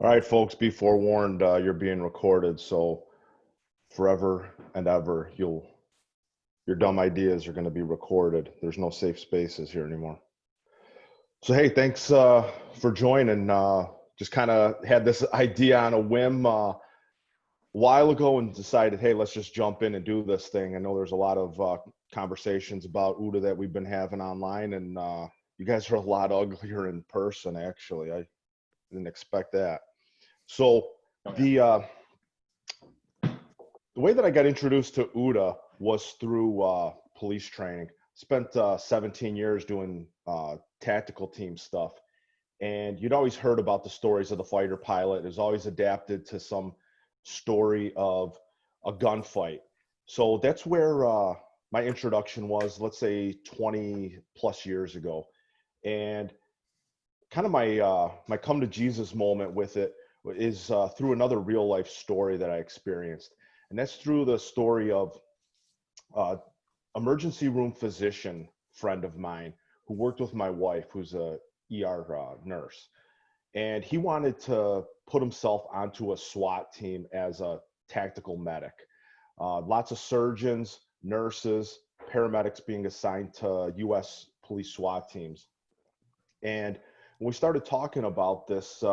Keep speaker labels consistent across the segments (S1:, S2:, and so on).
S1: All right, folks, be forewarned, you're being recorded, so forever and ever, your dumb ideas are going to be recorded. There's no safe spaces here anymore. So, hey, thanks for joining. Just kind of had this idea on a whim a while ago and decided, hey, let's just jump in and do this thing. I know there's a lot of conversations about OODA that we've been having online, and you guys are a lot uglier in person, actually. I didn't expect that. So, the the way that I got introduced to OODA was through police training. Spent 17 years doing tactical team stuff. And you'd always heard about the stories of the fighter pilot. It was always adapted to some story of a gunfight. So that's where my introduction was, let's say 20 plus years ago. And kind of my come to Jesus moment with it is through another real life story that I experienced, and that's through the story of emergency room physician friend of mine who worked with my wife, who's a ER nurse, and he wanted to put himself onto a SWAT team as a tactical medic. Lots of surgeons, nurses, paramedics being assigned to U.S. police SWAT teams. And when we started talking about this,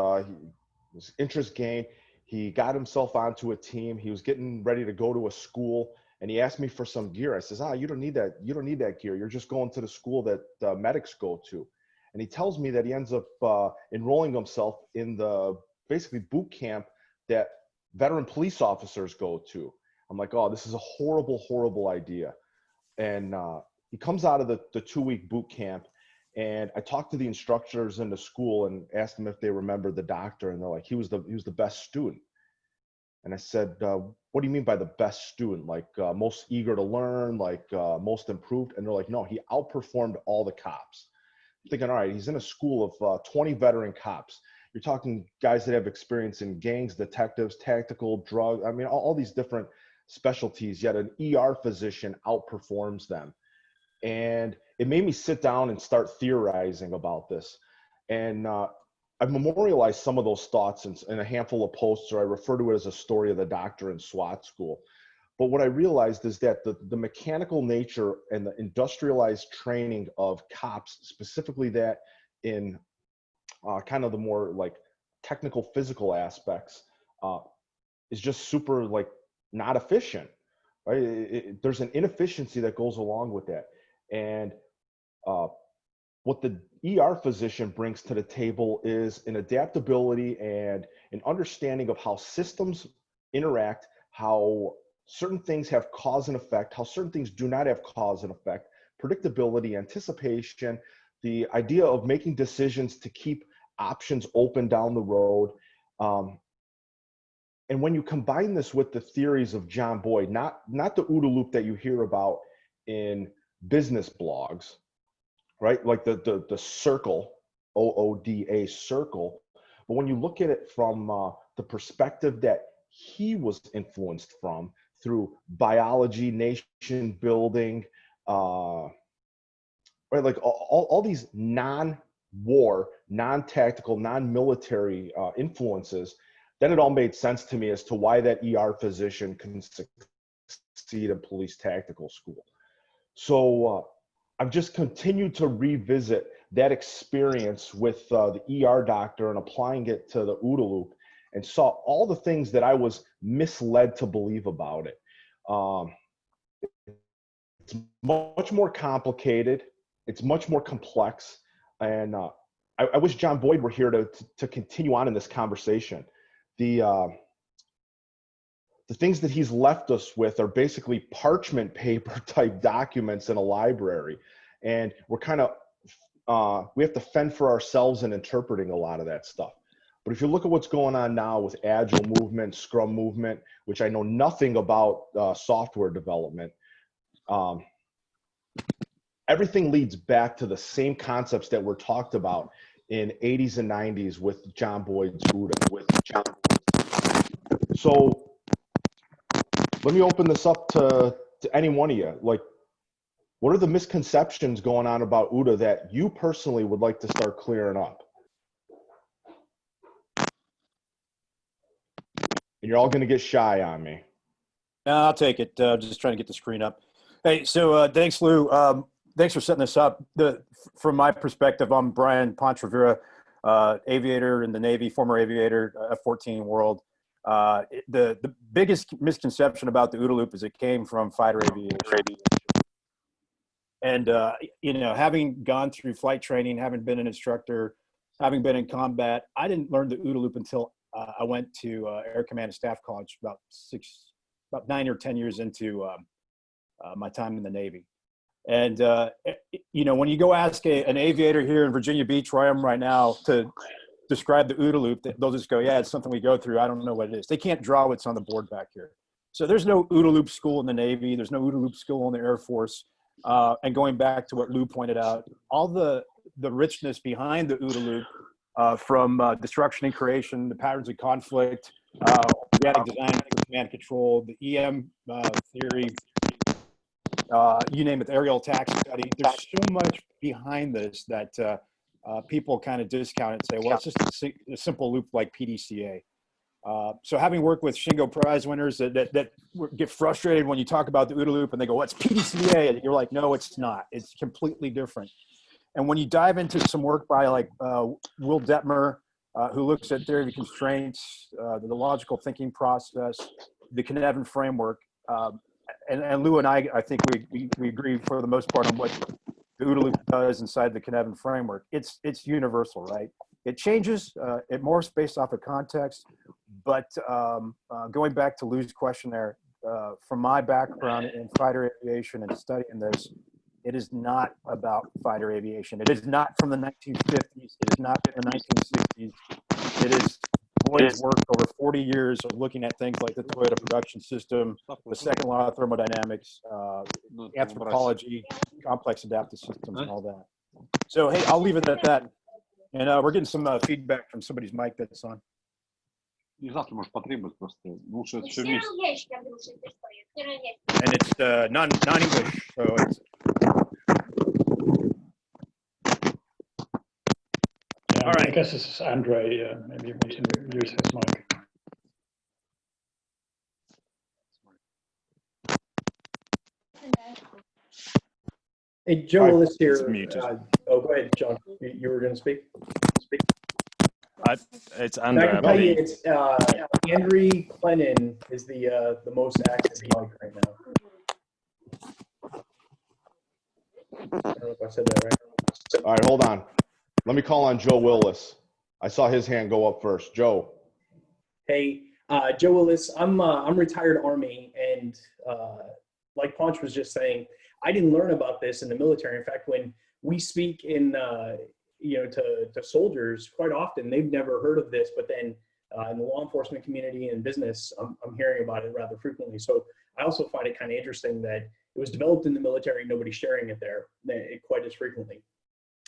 S1: his interest gained. He got himself onto a team. He was getting ready to go to a school, and he asked me for some gear. I says, you don't need that. You don't need that gear. You're just going to the school that medics go to. And he tells me that he ends up enrolling himself in the basically boot camp that veteran police officers go to. I'm like, oh, this is a horrible, horrible idea. And he comes out of the 2-week boot camp, and I talked to the instructors in the school and asked them if they remember the doctor, and they're like, he was the best student. And I said, what do you mean by the best student? Like most eager to learn, like most improved? And they're like, no, he outperformed all the cops. I'm thinking, all right, he's in a school of 20 veteran cops. You're talking guys that have experience in gangs, detectives, tactical, drug. I mean, all these different specialties, yet an ER physician outperforms them. And it made me sit down and start theorizing about this. And I've memorialized some of those thoughts in a handful of posts, or I refer to it as a story of the doctor in SWAT school. But what I realized is that the mechanical nature and the industrialized training of cops, specifically that in kind of the more like technical physical aspects, is just super like not efficient, right? There's an inefficiency that goes along with that. And what the ER physician brings to the table is an adaptability and an understanding of how systems interact, how certain things have cause and effect, how certain things do not have cause and effect, predictability, anticipation, the idea of making decisions to keep options open down the road. And when you combine this with the theories of John Boyd, not the OODA loop that you hear about in business blogs, right? Like the circle, OODA circle. But when you look at it from the perspective that he was influenced from through biology, nation building, right? Like all these non-war, non-tactical, non-military influences, then it all made sense to me as to why that ER physician can succeed in police tactical school. So I've just continued to revisit that experience with the ER doctor and applying it to the OODA loop, and saw all the things that I was misled to believe about it. It's much more complicated. It's much more complex. And I wish John Boyd were here to continue on in this conversation. The things that he's left us with are basically parchment paper type documents in a library. And we're kind of, we have to fend for ourselves in interpreting a lot of that stuff. But if you look at what's going on now with agile movement, scrum movement, which I know nothing about software development, everything leads back to the same concepts that were talked about in 80s and 90s with John Boyd's OODA. So let me open this up to any one of you. Like, what are the misconceptions going on about OODA that you personally would like to start clearing up? and you're all going to get shy on me.
S2: No, I'll take it. Just trying to get the screen up. Hey, so thanks, Lou. Thanks for setting this up. From my perspective, I'm Brian Pontravera, aviator in the Navy, former aviator, F-14 world. The biggest misconception about the OODA loop is it came from fighter aviation. And, you know, having gone through flight training, having been an instructor, having been in combat, I didn't learn the OODA loop until I went to Air Command and Staff College about 9 or 10 years into my time in the Navy. And, you know, when you go ask an aviator here in Virginia Beach, where I am right now, to describe the OODA loop, they'll just go, yeah, it's something we go through. I don't know what it is. They can't draw what's on the board back here. So there's no OODA loop school in the Navy. There's no OODA loop school in the Air Force. And going back to what Lou pointed out, all the richness behind the OODA loop, from destruction and creation, the patterns of conflict, organic design, command control, the EM theory, you name it, the aerial attack study. There's so much behind this that people kind of discount it and say, well, it's just a simple loop like PDCA. So having worked with Shingo Prize winners that get frustrated when you talk about the OODA loop and they go, what's PDCA? And you're like, no, it's not. It's completely different. And when you dive into some work by like Will Detmer, who looks at theory of constraints, the logical thinking process, the Kinevin framework, and Lou and I think we agree for the most part on what the OODA loop does inside the Kinevin framework. It's universal, right? It changes, it morphs based off of context, but going back to Lou's question there, from my background in fighter aviation and studying this, it is not about fighter aviation. It is not from the 1950s. It is not from the 1960s. It is Boyd's work over 40 years of looking at things like the Toyota production system, the second law of thermodynamics, anthropology, complex adaptive systems, and all that. So, hey, I'll leave it at that. And we're getting some feedback from somebody's mic that's on.
S3: И завтра можешь потребовать просто. Лучше это все вместе.
S2: And it's non-English, so it's.
S4: All right. I guess this is Andre. Maybe you want to use his mic.
S5: Hey, Joe Willis here.
S6: Oh,
S5: go ahead, John. You were going to speak?
S6: It's Andre.
S5: I can tell you, it's Andre Clennon is the most active mic right now. I don't know if I said that right.
S1: All right, hold on. Let me call on Joe Willis. I saw his hand go up first. Joe.
S5: Hey, Joe Willis. I'm retired Army, and like Ponch was just saying, I didn't learn about this in the military. In fact, when we speak in to soldiers, quite often they've never heard of this, but then in the law enforcement community and business, I'm hearing about it rather frequently. So I also find it kind of interesting that it was developed in the military, nobody's sharing it there quite as frequently.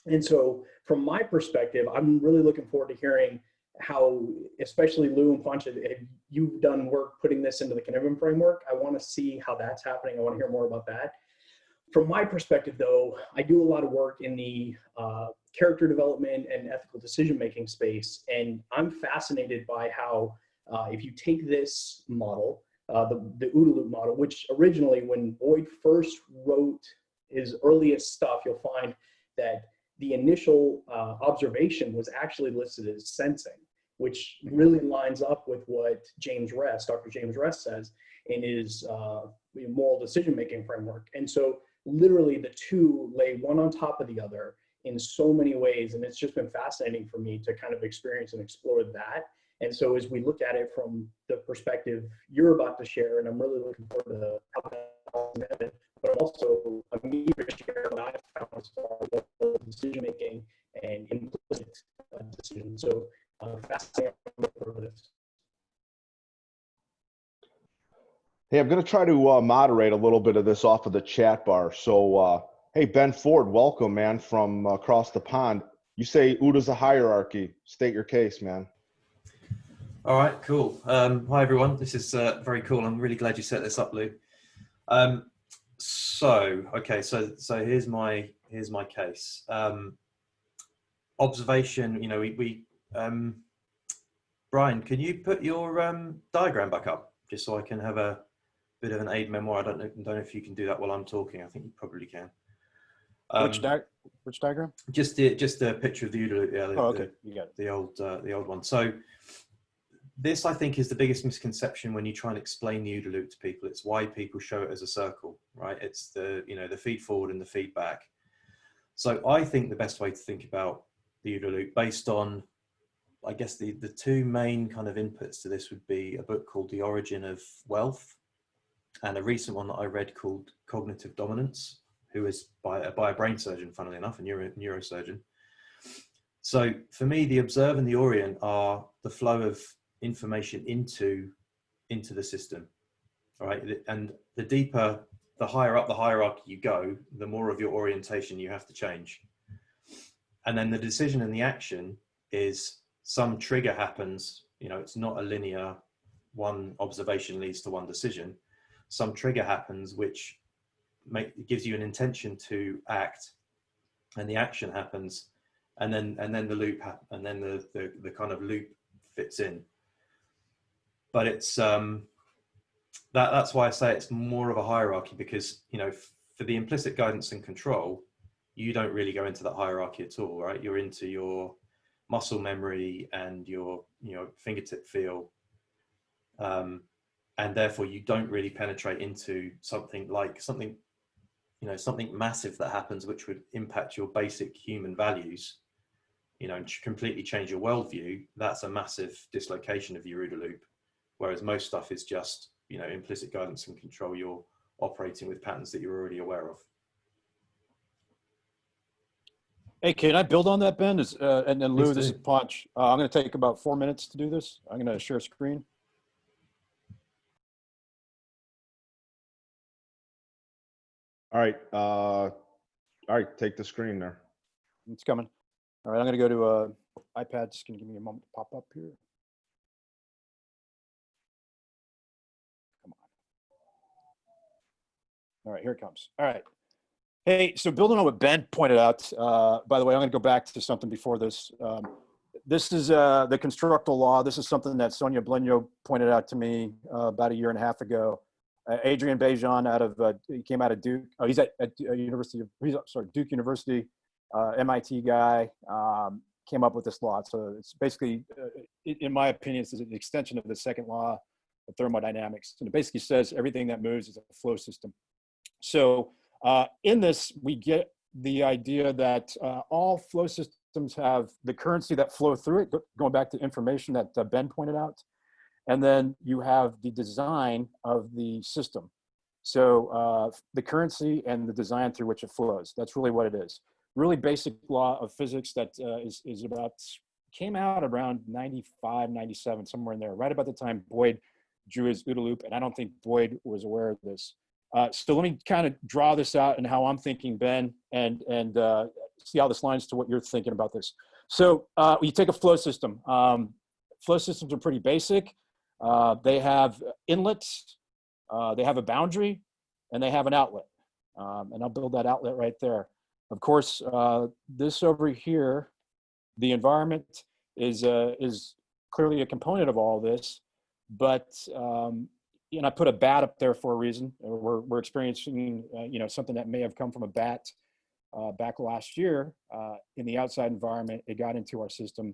S5: And so from my perspective, I'm really looking forward to hearing how, especially Lou and Ponch, you've done work putting this into the Kinevin framework. I want to see how that's happening. I want to hear more about that. From my perspective, though, I do a lot of work in the character development and ethical decision-making space. And I'm fascinated by how if you take this model, the OODA loop model, which originally when Boyd first wrote his earliest stuff, you'll find that the initial observation was actually listed as sensing, which really lines up with what Dr. James Rest says in his moral decision-making framework. And so literally the two lay one on top of the other in so many ways. And it's just been fascinating for me to kind of experience and explore that. And so as we look at it from the perspective you're about to share, and I'm really looking forward to how that, but also I'm eager to share what I found as far as decision-making and implicit decisions. So fascinating for this.
S1: Hey, I'm going to try to moderate a little bit of this off of the chat bar. So, hey, Ben Ford, welcome, man, from across the pond. You say OODA's a hierarchy. State your case, man.
S7: All right, cool. Hi, everyone. This is very cool. I'm really glad you set this up, Lou. So here's my case. Observation, you know, Brian, can you put your diagram back up just so I can have a bit of an aid memoir? I don't know if you can do that while I'm talking. I think you probably can.
S2: Which diagram?
S7: Just a picture of the OODA loop. Yeah,
S2: Okay, you got it.
S7: The old one. So this, I think, is the biggest misconception when you try and explain the OODA loop to people. It's why people show it as a circle, right? It's the feed forward and the feedback. So I think the best way to think about the OODA loop, based on, I guess, the two main kind of inputs to this would be a book called The Origin of Wealth and a recent one that I read called Cognitive Dominance, who is by a brain surgeon, funnily enough, a neurosurgeon. So for me, the observe and the orient are the flow of information into the system, right? And the higher up the hierarchy you go, the more of your orientation you have to change. And then the decision and the action is some trigger happens, it's not a linear, one observation leads to one decision. Some trigger happens which gives you an intention to act, and the action happens, and then the loop and then the kind of loop fits in. But it's that's why I say it's more of a hierarchy, because for the implicit guidance and control, you don't really go into that hierarchy at all, right? You're into your muscle memory and your fingertip feel, and therefore you don't really penetrate into something massive that happens which would impact your basic human values, and completely change your worldview. That's a massive dislocation of your OODA loop, whereas most stuff is just implicit guidance and control. You're operating with patterns that you're already aware of.
S2: Hey, can I build on that, Ben? And then Lou,
S7: Please
S2: this is
S7: do.
S2: Punch. I'm going to take about 4 minutes to do this. I'm going to share screen.
S1: All right, take the screen there.
S2: It's coming. All right, I'm going to go to iPad. Just going to give me a moment to pop up here. Come on. All right, here it comes. All right. Hey, so building on what Ben pointed out, by the way, I'm going to go back to something before this. This is the constructal law. This is something that Sonia Blenyo pointed out to me about 1.5 years ago. Adrian Bejan he came out of Duke. Oh, he's at Duke University, MIT guy, came up with this law. So it's basically, in my opinion, it's an extension of the second law of thermodynamics. And it basically says everything that moves is a flow system. So in this, we get the idea that all flow systems have the currency that flow through it, going back to information that Ben pointed out. And then you have the design of the system. So the currency and the design through which it flows. That's really what it is. Really basic law of physics that came out around 95, 97, somewhere in there, right about the time Boyd drew his OODA loop. And I don't think Boyd was aware of this. So let me kind of draw this out and how I'm thinking, Ben, and see how this lines to what you're thinking about this. So you take a flow system. Flow systems are pretty basic. They have inlets, they have a boundary, and they have an outlet. And I'll build that outlet right there. Of course, this over here, the environment is clearly a component of all this, but I put a bat up there for a reason. We're experiencing something that may have come from a bat back last year in the outside environment. It got into our system,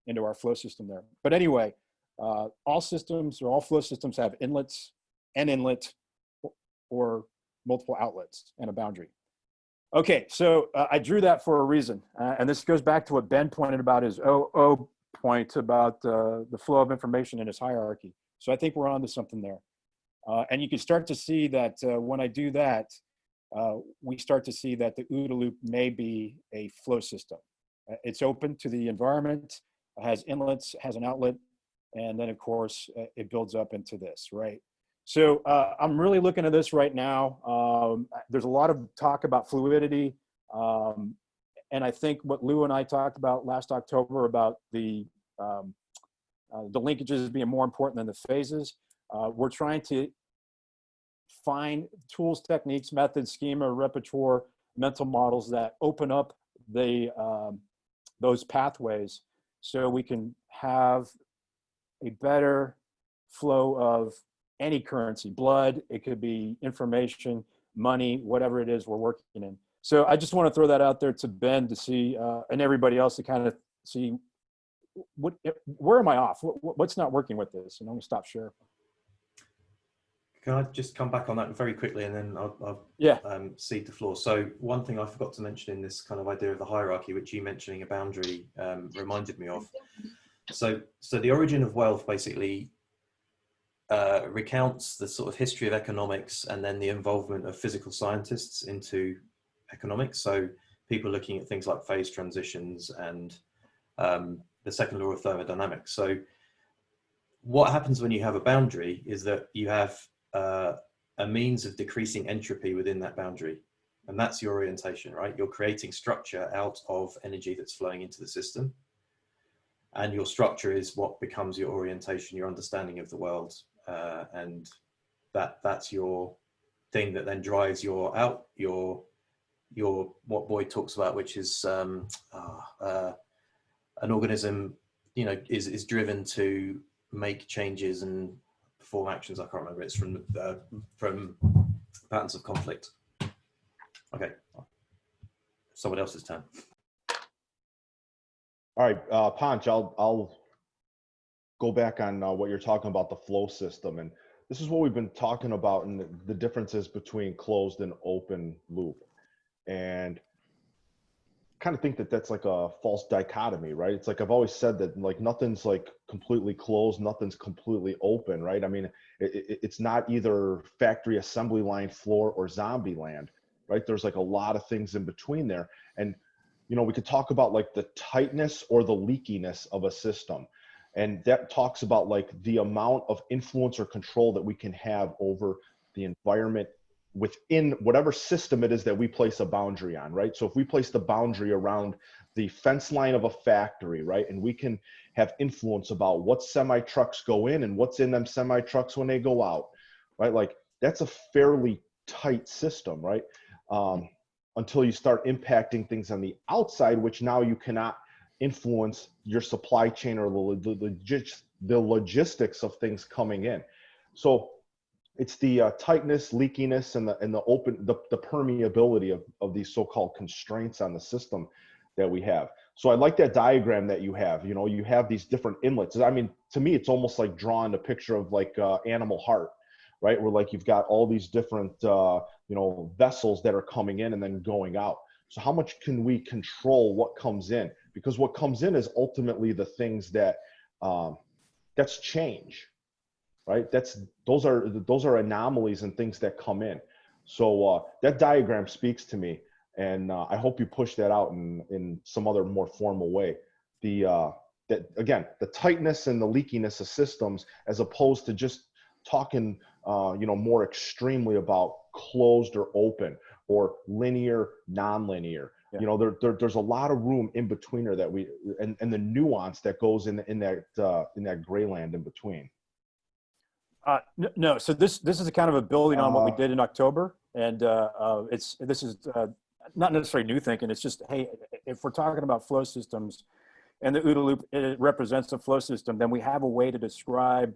S2: into our flow system there. But anyway, all systems or all flow systems have inlets, an inlet, or multiple outlets and a boundary. Okay, so I drew that for a reason. And this goes back to what Ben pointed about his OO point about the flow of information in his hierarchy. So I think we're onto something there. And you can start to see that when I do that, we start to see that the OODA loop may be a flow system. It's open to the environment, has inlets, has an outlet, and then of course it builds up into this, right? So I'm really looking at this right now. There's a lot of talk about fluidity. And I think what Lou and I talked about last October about the linkages being more important than the phases. We're trying to find tools, techniques, methods, schema, repertoire, mental models that open up those pathways so we can have a better flow of any currency, blood, it could be information, money, whatever it is we're working in. So I just want to throw that out there to Ben to see, and everybody else to kind of see where am I off? What's not working with this? And I'm gonna stop sharing.
S7: Can I just come back on that very quickly, and then I'll cede the floor. So one thing I forgot to mention in this kind of idea of the hierarchy, which you mentioning a boundary reminded me of. So the origin of wealth basically recounts the sort of history of economics and then the involvement of physical scientists into economics. So people looking at things like phase transitions and the second law of thermodynamics. So what happens when you have a boundary is that you have a means of decreasing entropy within that boundary. And that's your orientation, right? You're creating structure out of energy that's flowing into the system. And your structure is what becomes your orientation, your understanding of the world. And that's your thing that then drives your what Boyd talks about, which is an organism, you know, is driven to make changes and perform actions. I can't remember. It's from patterns of conflict. Okay, someone else's turn.
S1: All right, Panch, I'll go back on what you're talking about, the flow system. And this is what we've been talking about and the differences between closed and open loop. And kind of think that that's like a false dichotomy, right? It's like I've always said that like nothing's like completely closed, nothing's completely open, right? I mean, it's not either factory assembly line floor or zombie land, right? There's like a lot of things in between there. And, you know, we could talk about like the tightness or the leakiness of a system. And that talks about like the amount of influence or control that we can have over the environment within whatever system it is that we place a boundary on, right? So if we place the boundary around the fence line of a factory, right, and we can have influence about what semi trucks go in and what's in them semi trucks when they go out, right? Like that's a fairly tight system, right? Until you start impacting things on the outside, which now you cannot influence your supply chain or the logistics of things coming in. So it's the tightness, leakiness, and the permeability of these so-called constraints on the system that we have. So I like that diagram that you have. You know, you have these different inlets. I mean, to me, it's almost like drawing a picture of like animal heart, right? Where like you've got all these different you know, vessels that are coming in and then going out. So how much can we control what comes in? Because what comes in is ultimately the things that that's change. Right? Those are anomalies and things that come in. So that diagram speaks to me, and I hope you push that out in some other more formal way. That again, the tightness and the leakiness of systems, as opposed to just talking, you know, more extremely about closed or open or linear, non-linear. Yeah. You know, there's a lot of room in between there that and the nuance that goes in that gray land in between.
S2: No, so this is a kind of a building on what we did in October, and this is not necessarily new thinking. It's just, hey, if we're talking about flow systems, and the OODA loop, it represents a flow system, then we have a way to describe,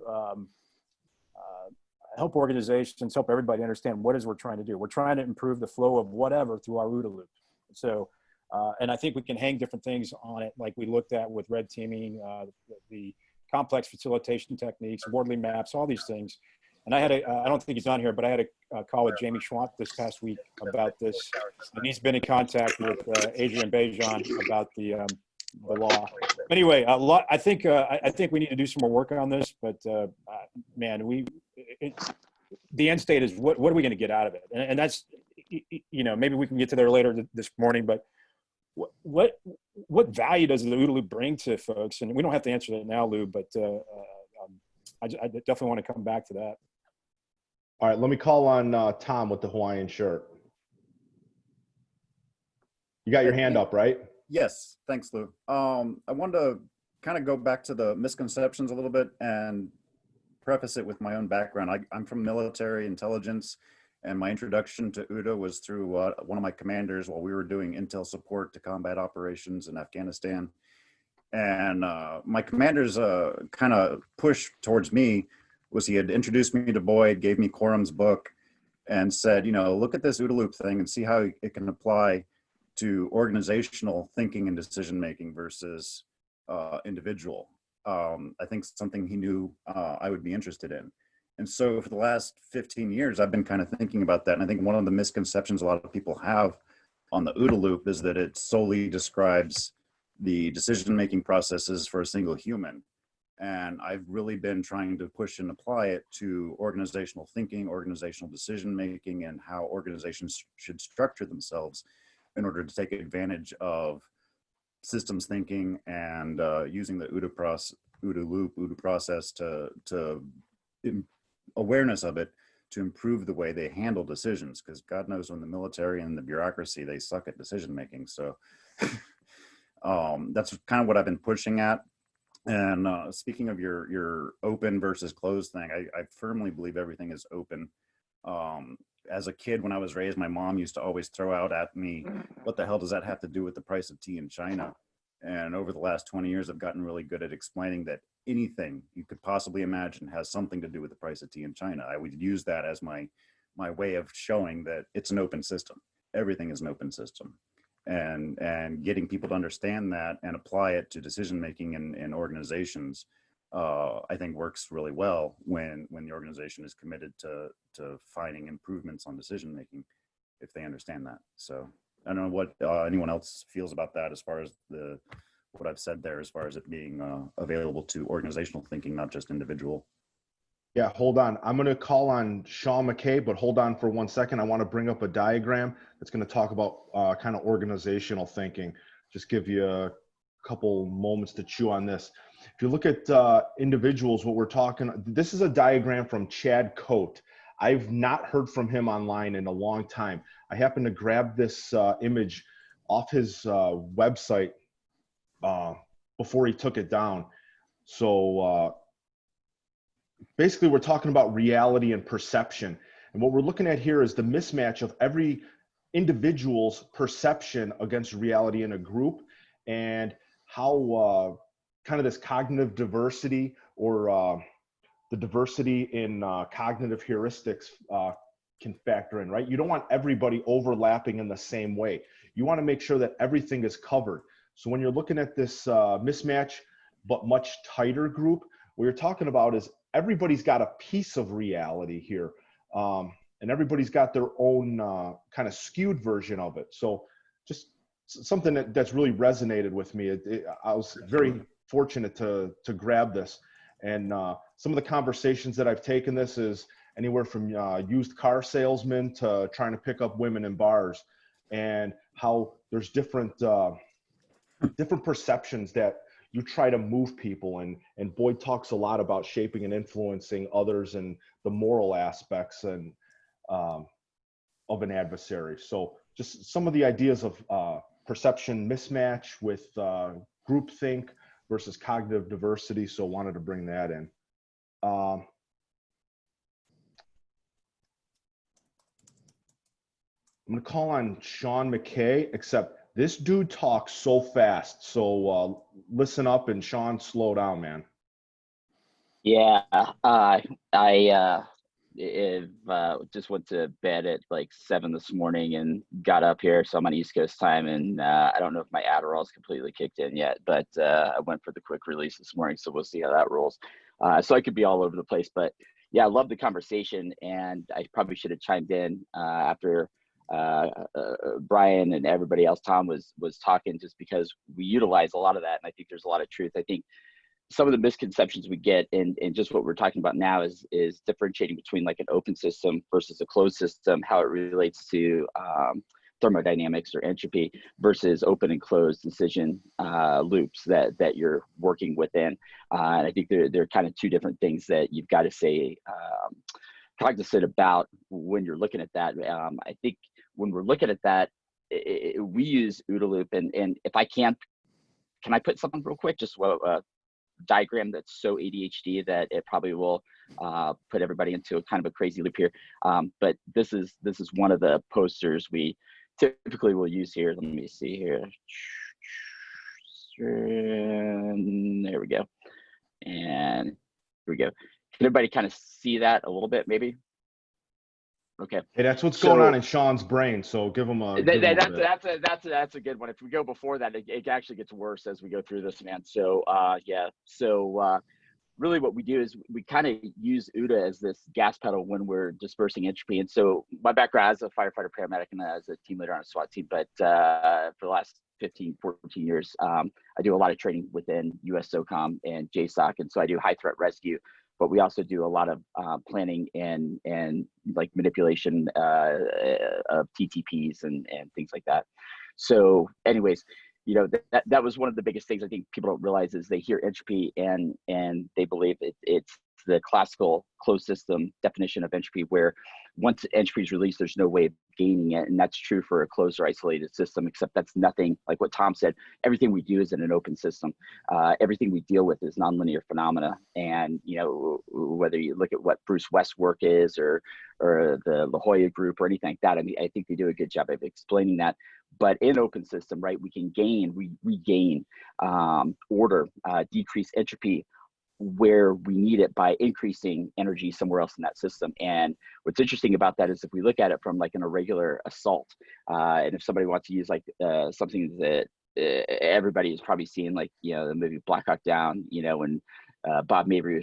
S2: help organizations, help everybody understand what it is we're trying to do. We're trying to improve the flow of whatever through our OODA loop. So, and I think we can hang different things on it, like we looked at with red teaming, the complex facilitation techniques, Wardley maps, all these things. And I had I don't think he's on here, but I had a call with Jamie Schwant this past week about this. And he's been in contact with Adrian Bejan about the law. Anyway, I think we need to do some more work on this, but man, the end state is what are we going to get out of it? And that's, you know, maybe we can get to there later this morning, but what value does the OODA loop bring to folks? And we don't have to answer that now, Lou, but I definitely want to come back to that.
S1: All right, let me call on Tom with the Hawaiian shirt. You got your hand up, right?
S6: Yes, thanks, Lou. I wanted to kind of go back to the misconceptions a little bit and preface it with my own background. I'm from military intelligence, and my introduction to OODA was through one of my commanders while we were doing intel support to combat operations in Afghanistan. And my commander's kind of push towards me was he had introduced me to Boyd, gave me Quorum's book, and said, you know, look at this OODA loop thing and see how it can apply to organizational thinking and decision making versus individual. I think something he knew I would be interested in. And so for the last 15 years, I've been kind of thinking about that. And I think one of the misconceptions a lot of people have on the OODA loop is that it solely describes the decision-making processes for a single human. And I've really been trying to push and apply it to organizational thinking, organizational decision-making, and how organizations should structure themselves in order to take advantage of systems thinking and using the OODA loop, OODA process to awareness of it to improve the way they handle decisions, because God knows when the military and the bureaucracy, they suck at decision making. So that's kind of what I've been pushing at. And speaking of your open versus closed thing, I firmly believe everything is open. As a kid, when I was raised, my mom used to always throw out at me, what the hell does that have to do with the price of tea in China? And over the last 20 years, I've gotten really good at explaining that anything you could possibly imagine has something to do with the price of tea in China. I would use that as my way of showing that it's an open system. Everything is an open system. And getting people to understand that and apply it to decision making in organizations, I think works really well when the organization is committed to finding improvements on decision making, if they understand that. So I don't know what anyone else feels about that as far as what I've said there, as far as it being available to organizational thinking, not just individual.
S1: Yeah, hold on. I'm going to call on Sean McKay, but hold on for 1 second. I want to bring up a diagram that's going to talk about kind of organizational thinking. Just give you a couple moments to chew on this. If you look at individuals, what we're talking, this is a diagram from Chad Coate. I've not heard from him online in a long time. I happened to grab this image off his website before he took it down. So basically, we're talking about reality and perception. And what we're looking at here is the mismatch of every individual's perception against reality in a group, and how kind of this cognitive diversity, or the diversity in cognitive heuristics can factor in, right? You don't want everybody overlapping in the same way. You want to make sure that everything is covered. So when you're looking at this mismatch, but much tighter group, what you're talking about is everybody's got a piece of reality here. And everybody's got their own kind of skewed version of it. So just something that's really resonated with me. I was very fortunate to grab this. And some of the conversations that I've taken this is anywhere from used car salesmen to trying to pick up women in bars, and how there's different perceptions that you try to move people. And Boyd talks a lot about shaping and influencing others and the moral aspects and of an adversary. So just some of the ideas of perception mismatch with groupthink versus cognitive diversity. So wanted to bring that in. I'm going to call on Sean McKay, except this dude talks so fast. So listen up, and Sean, slow down, man.
S8: Yeah, I just went to bed at like 7 this morning and got up here. So I'm on East Coast time, and I don't know if my Adderall's completely kicked in yet, but I went for the quick release this morning. So we'll see how that rolls. So I could be all over the place, but yeah, I love the conversation, and I probably should have chimed in after Brian and everybody else. Tom was talking, just because we utilize a lot of that, and I think there's a lot of truth. I think some of the misconceptions we get in just what we're talking about now is differentiating between like an open system versus a closed system, how it relates to thermodynamics or entropy versus open and closed decision loops that you're working within. And I think they're kind of two different things that you've got to say cognizant about when you're looking at that. I think when we're looking at that, we use OODA loop, and if I can I put something real quick, just diagram that's so ADHD that it probably will put everybody into a kind of a crazy loop here. But this is one of the posters we typically will use here. Let me see here. screen. There we go. And here we go. Can everybody kind of see that a little bit, maybe? Okay.
S1: Hey, that's what's going on in Sean's brain. So give him a.
S8: That's a good one. If we go before that, it actually gets worse as we go through this, man. So yeah. So really, what we do is we kind of use OODA as this gas pedal when we're dispersing entropy. And so my background as a firefighter, paramedic, and as a team leader on a SWAT team, but for the last 15, 14 years, I do a lot of training within US SOCOM and JSOC, and so I do high threat rescue. But we also do a lot of planning and like manipulation of TTPs and things like that. So anyways, you know, that was one of the biggest things I think people don't realize is they hear entropy and they believe it's the classical closed system definition of entropy, where once entropy is released, there's no way of gaining it. And that's true for a closed or isolated system, except that's nothing like what Tom said. Everything we do is in an open system. Everything we deal with is nonlinear phenomena. And, you know, whether you look at what Bruce West's work is or the La Jolla group or anything like that, I mean, I think they do a good job of explaining that. But in open system, right, we can regain order, decrease entropy where we need it by increasing energy somewhere else in that system. And what's interesting about that is if we look at it from like an irregular assault, and if somebody wants to use like something that everybody is probably seen, like, you know, the movie Black Hawk Down, you know, when Bob Mabry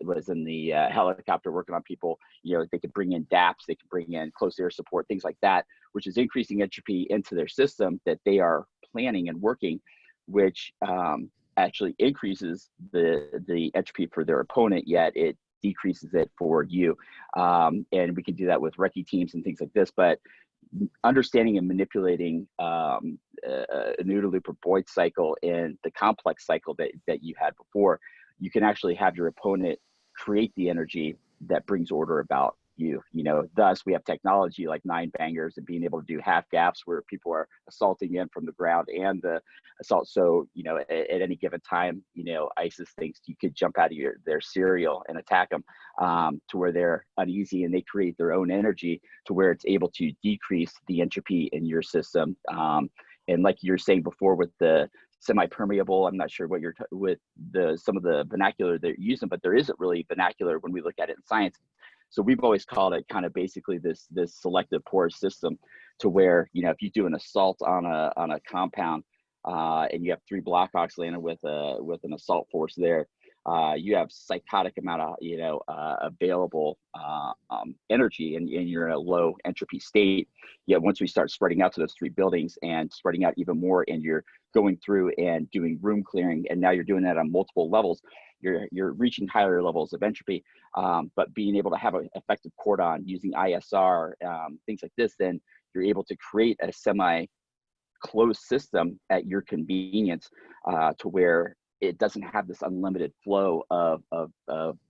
S8: was in the helicopter working on people, you know, they could bring in DAPs, they could bring in close air support, things like that, which is increasing entropy into their system that they are planning and working, which actually increases the entropy for their opponent, yet it decreases it for you. And we can do that with recce teams and things like this, but understanding and manipulating an OODA loop or Boyd cycle in the complex cycle that you had before, you can actually have your opponent create the energy that brings order about you. You know, thus we have technology like 9-bangers and being able to do half gaps where people are assaulting in from the ground and the assault. So, you know, at any given time, you know, ISIS thinks you could jump out of their serial and attack them to where they're uneasy, and they create their own energy to where it's able to decrease the entropy in your system. And like you're saying before with the semi-permeable, I'm not sure what you're with some of the vernacular they're using, but there isn't really vernacular when we look at it in science. So we've always called it kind of basically this selective porous system, to where, you know, if you do an assault on a compound and you have 3 Blackhawks landing with an assault force there, you have psychotic amount of, you know, available energy, and you're in a low entropy state. Yet once we start spreading out to those 3 buildings and spreading out even more, and you're going through and doing room clearing, and now you're doing that on multiple levels, you're reaching higher levels of entropy. But being able to have an effective cordon using ISR, things like this, then you're able to create a semi-closed system at your convenience, to where it doesn't have this unlimited flow of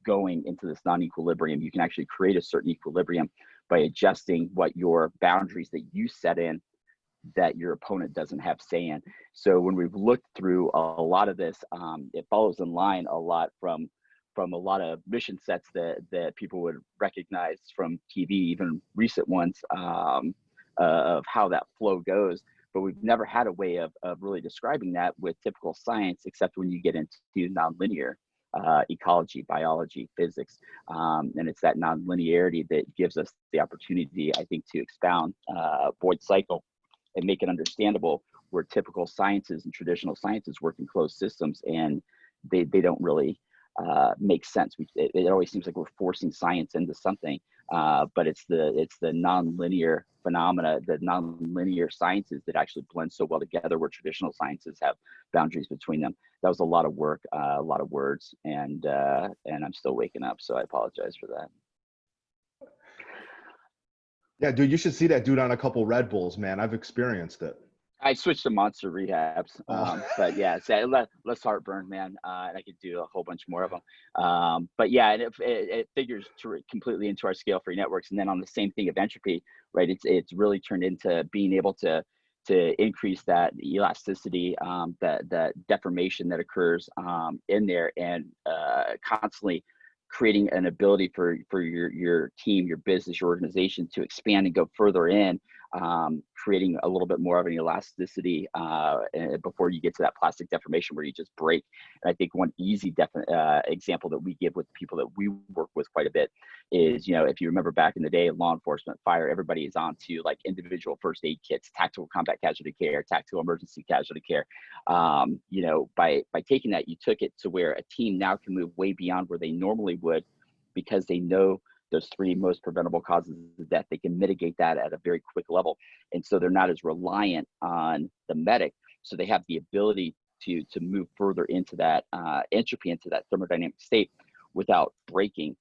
S8: going into this non-equilibrium. You can actually create a certain equilibrium by adjusting what your boundaries that you set in that your opponent doesn't have say in. So when we've looked through a lot of this, it follows in line a lot from a lot of mission sets that people would recognize from TV, even recent ones, of how that flow goes. But we've never had a way of really describing that with typical science, except when you get into nonlinear ecology, biology, physics. And it's that nonlinearity that gives us the opportunity, I think, to expound Boyd's cycle and make it understandable, where typical sciences and traditional sciences work in closed systems, and they don't really make sense. It always seems like we're forcing science into something, but it's the nonlinear phenomena, the nonlinear sciences that actually blend so well together, where traditional sciences have boundaries between them. That was a lot of work, a lot of words, and I'm still waking up, so I apologize for that.
S1: Yeah, dude, you should see that dude on a couple Red Bulls, man. I've experienced it.
S8: I switched to monster rehabs, but yeah, it's less heartburn, man. And I could do a whole bunch more of them. But yeah, and it figures completely into our scale-free networks. And then on the same thing of entropy, right? It's really turned into being able to increase that elasticity, that deformation that occurs in there, and constantly creating an ability for your team, your business, your organization to expand and go further in creating a little bit more of an elasticity before you get to that plastic deformation where you just break. And I think one easy example that we give with people that we work with quite a bit is, you know, if you remember back in the day, law enforcement, fire, everybody is on to like individual first aid kits, tactical combat casualty care, tactical emergency casualty care. You know, by taking that, you took it to where a team now can move way beyond where they normally would, because they know those 3 most preventable causes of death. They can mitigate that at a very quick level. And so they're not as reliant on the medic. So they have the ability to move further into that entropy, into that thermodynamic state without breaking.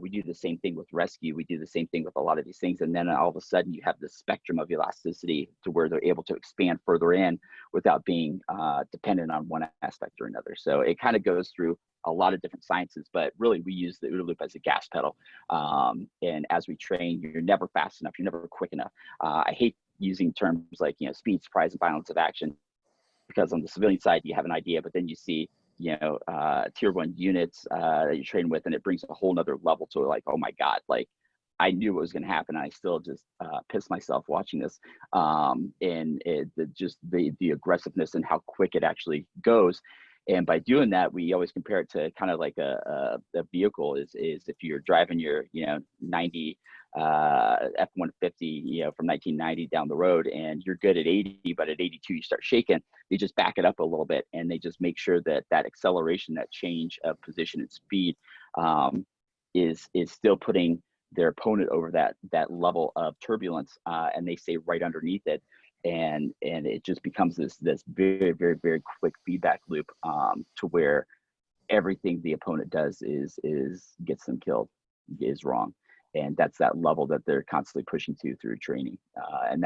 S8: We do the same thing with rescue. We do the same thing with a lot of these things. And then all of a sudden you have this spectrum of elasticity to where they're able to expand further in without being dependent on one aspect or another. So it kind of goes through a lot of different sciences, but really we use the OODA loop as a gas pedal. And as we train, you're never fast enough. You're never quick enough. I hate using terms like, you know, speed, surprise, and violence of action, because on the civilian side, you have an idea, but then you see, you know, tier 1 units that you train with, and it brings a whole nother level to it. Like, oh my God, like I knew what was going to happen. And I still just pissed myself watching this. And just the aggressiveness and how quick it actually goes. And by doing that, we always compare it to kind of like a vehicle is if you're driving your, you know, 90 F-150, you know, from 1990 down the road, and you're good at 80, but at 82 you start shaking. They just back it up a little bit, and they just make sure that that acceleration, that change of position and speed, is still putting their opponent over that level of turbulence, and they stay right underneath it. And it just becomes this very, very, very quick feedback loop, to where everything the opponent does is gets them killed, is wrong. And that's that level that they're constantly pushing to through training. And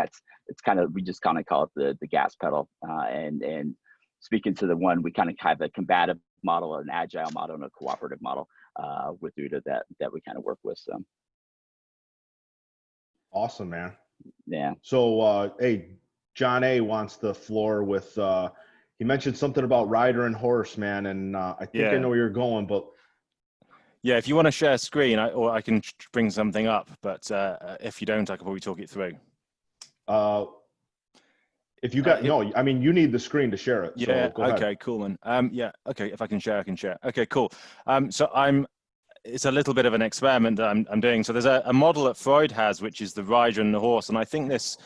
S8: it's kind of, we just kind of call it the gas pedal. And speaking to the one, we kind of have a combative model, an agile model, and a cooperative model with OODA that we kind of work with. So.
S1: Awesome, man.
S8: Yeah.
S1: So, hey, John A wants the floor with, he mentioned something about rider and horse, man. And I think I know where you're going, but.
S9: Yeah, if you want to share screen, or I can bring something up, but if you don't, I can probably talk it through.
S1: If you got, no, I mean, you need the screen to share it.
S9: Yeah,
S1: so go ahead.
S9: okay, cool, man. Yeah, okay, if I can share, I can share. Okay, cool. So it's a little bit of an experiment that I'm doing. So there's a model that Freud has, which is the rider and the horse. And I think this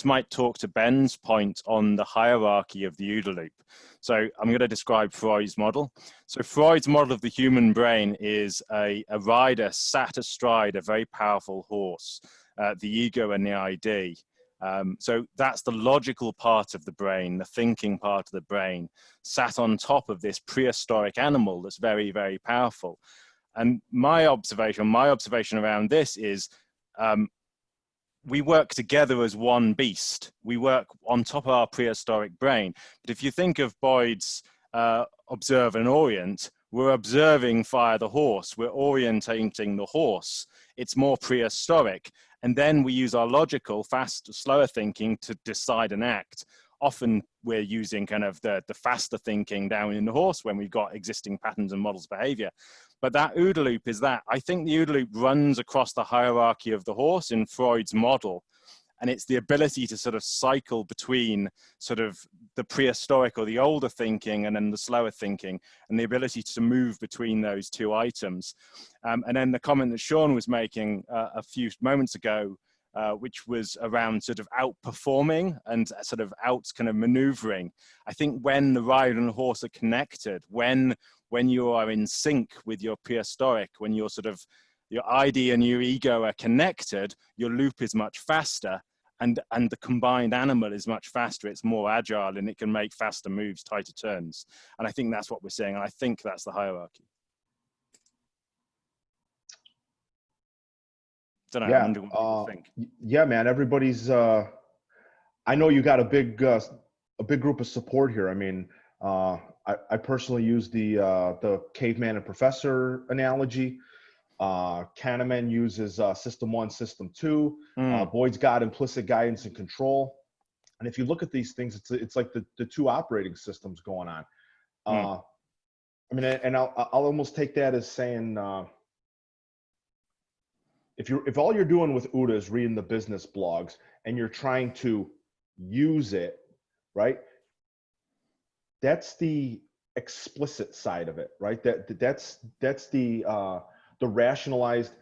S9: might talk to Ben's point on the hierarchy of the OODA loop. So I'm going to describe Freud's model. So Freud's model of the human brain is a rider sat astride a very powerful horse, the ego and the ID. So that's the logical part of the brain, the thinking part of the brain, sat on top of this prehistoric animal that's very, very powerful. And my observation around this is, we work together as one beast. We work on top of our prehistoric brain. But if you think of Boyd's observe and orient, we're observing via the horse. We're orientating the horse. It's more prehistoric. And then we use our logical, fast, slower thinking to decide and act. Often we're using kind of the faster thinking down in the horse when we've got existing patterns and models of behavior. But that OODA loop is that. I think the OODA loop runs across the hierarchy of the horse in Freud's model. And it's the ability to sort of cycle between sort of the prehistoric or the older thinking and then the slower thinking, and the ability to move between those two items. And then the comment that Sean was making a few moments ago, which was around sort of outperforming and sort of out kind of maneuvering. I think when the rider and the horse are connected, when you are in sync with your prehistoric, when you're sort of, your ID and your ego are connected, your loop is much faster, and the combined animal is much faster. It's more agile, and it can make faster moves, tighter turns. And I think that's what we're seeing. And I think that's the hierarchy. Don't know.
S1: Yeah,
S9: I'm wondering what you think.
S1: Yeah, man. Everybody's. I know you got a big group of support here. I mean, I personally use the caveman and professor analogy. Kahneman uses system 1, system 2. Boyd's got implicit guidance and control. And if you look at these things, it's like the two operating systems going on. I mean, and I'll almost take that as saying, if all you're doing with OODA is reading the business blogs and you're trying to use it, right? That's the explicit side of it, right? That's the rationalized